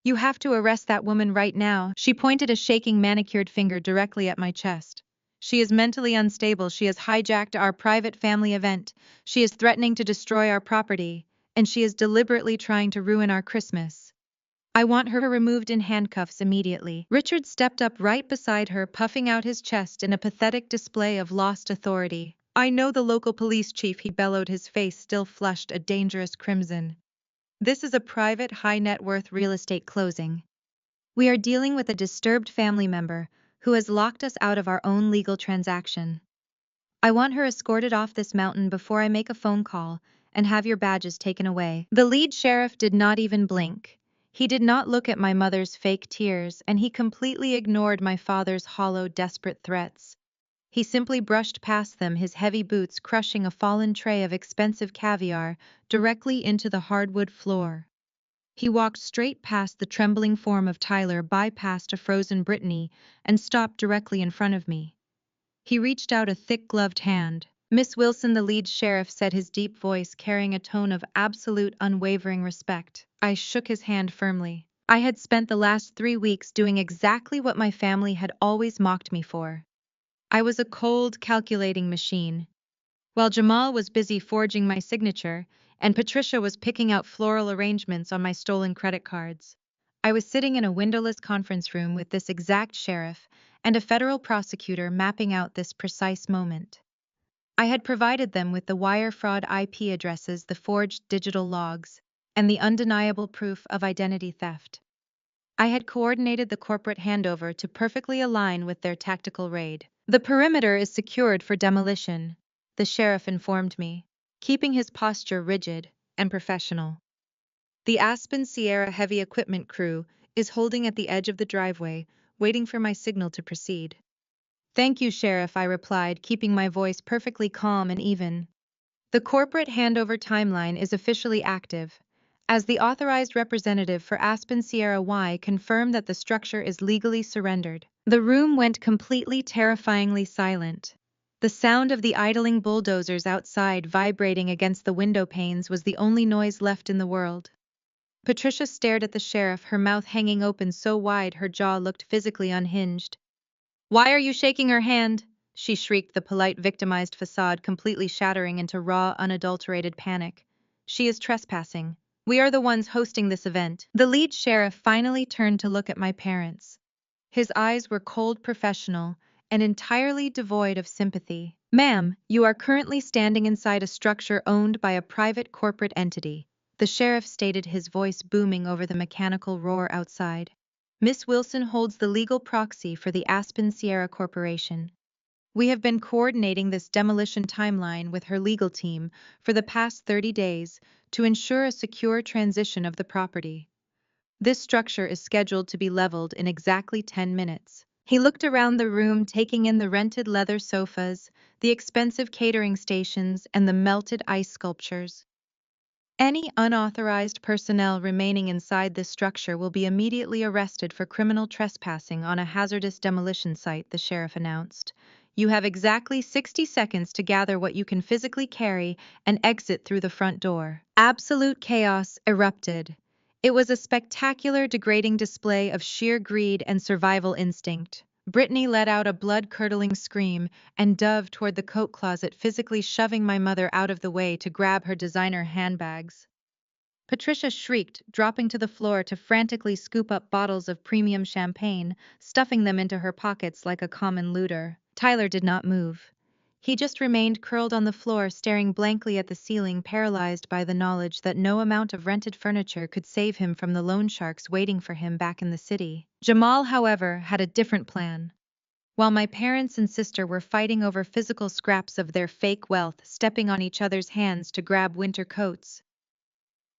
"You have to arrest that woman right now." She pointed a shaking manicured finger directly at my chest. "She is mentally unstable. She has hijacked our private family event. She is threatening to destroy our property. And she is deliberately trying to ruin our Christmas. I want her removed in handcuffs immediately." Richard stepped up right beside her, puffing out his chest in a pathetic display of lost authority. "I know the local police chief," he bellowed, his face still flushed a dangerous crimson. "This is a private, high-net-worth real estate closing. We are dealing with a disturbed family member who has locked us out of our own legal transaction. I want her escorted off this mountain before I make a phone call and have your badges taken away." The lead sheriff did not even blink. He did not look at my mother's fake tears, and he completely ignored my father's hollow, desperate threats. He simply brushed past them, his heavy boots crushing a fallen tray of expensive caviar directly into the hardwood floor. He walked straight past the trembling form of Tyler, bypassed a frozen Brittany, and stopped directly in front of me. He reached out a thick-gloved hand. "Miss Wilson," the lead sheriff said, his deep voice carrying a tone of absolute, unwavering respect. I shook his hand firmly. I had spent the last 3 weeks doing exactly what my family had always mocked me for. I was a cold, calculating machine. While Jamal was busy forging my signature, and Patricia was picking out floral arrangements on my stolen credit cards, I was sitting in a windowless conference room with this exact sheriff and a federal prosecutor mapping out this precise moment. I had provided them with the wire fraud IP addresses, the forged digital logs, and the undeniable proof of identity theft. I had coordinated the corporate handover to perfectly align with their tactical raid. "The perimeter is secured for demolition," the sheriff informed me, keeping his posture rigid and professional. "The Aspen Sierra heavy equipment crew is holding at the edge of the driveway, waiting for my signal to proceed." "Thank you, Sheriff," I replied, keeping my voice perfectly calm and even. "The corporate handover timeline is officially active. As the authorized representative for Aspen Sierra Y confirm that the structure is legally surrendered." The room went completely terrifyingly silent. The sound of the idling bulldozers outside vibrating against the window panes was the only noise left in the world. Patricia stared at the sheriff, her mouth hanging open so wide her jaw looked physically unhinged. "Why are you shaking her hand?" she shrieked, the polite, victimized facade completely shattering into raw, unadulterated panic. "She is trespassing. We are the ones hosting this event." The lead sheriff finally turned to look at my parents. His eyes were cold, professional, and entirely devoid of sympathy. "Ma'am, you are currently standing inside a structure owned by a private corporate entity," the sheriff stated, his voice booming over the mechanical roar outside. "Miss Wilson holds the legal proxy for the Aspen Sierra Corporation. We have been coordinating this demolition timeline with her legal team for the past 30 days to ensure a secure transition of the property. This structure is scheduled to be leveled in exactly 10 minutes. He looked around the room, taking in the rented leather sofas, the expensive catering stations, and the melted ice sculptures. "Any unauthorized personnel remaining inside this structure will be immediately arrested for criminal trespassing on a hazardous demolition site," the sheriff announced. "You have exactly 60 seconds to gather what you can physically carry and exit through the front door." Absolute chaos erupted. It was a spectacular, degrading display of sheer greed and survival instinct. Brittany let out a blood-curdling scream and dove toward the coat closet, physically shoving my mother out of the way to grab her designer handbags. Patricia shrieked, dropping to the floor to frantically scoop up bottles of premium champagne, stuffing them into her pockets like a common looter. Tyler did not move. He just remained curled on the floor, staring blankly at the ceiling, paralyzed by the knowledge that no amount of rented furniture could save him from the loan sharks waiting for him back in the city. Jamal, however, had a different plan. While my parents and sister were fighting over physical scraps of their fake wealth, stepping on each other's hands to grab winter coats,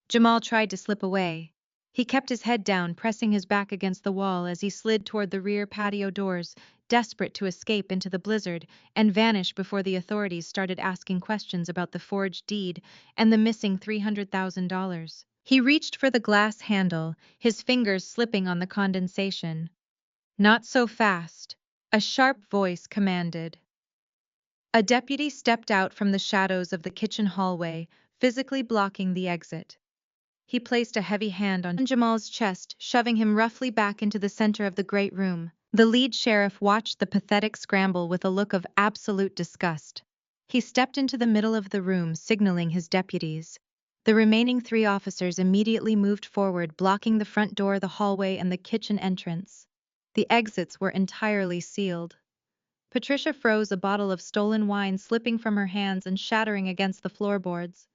Jamal tried to slip away. He kept his head down, pressing his back against the wall as he slid toward the rear patio doors, desperate to escape into the blizzard and vanish before the authorities started asking questions about the forged deed and the missing $300,000. He reached for the glass handle, his fingers slipping on the condensation. "Not so fast," a sharp voice commanded. A deputy stepped out from the shadows of the kitchen hallway, physically blocking the exit. He placed a heavy hand on Jamal's chest, shoving him roughly back into the center of the great room. The lead sheriff watched the pathetic scramble with a look of absolute disgust. He stepped into the middle of the room, signaling his deputies. The remaining 3 officers immediately moved forward, blocking the front door, the hallway, and the kitchen entrance. The exits were entirely sealed. Patricia froze, a bottle of stolen wine slipping from her hands and shattering against the floorboards.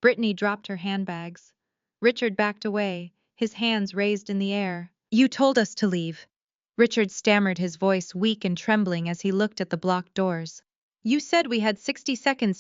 Brittany dropped her handbags. Richard backed away, his hands raised in the air. "You told us to leave." Richard stammered, his voice weak and trembling as he looked at the blocked doors. "You said we had 60 seconds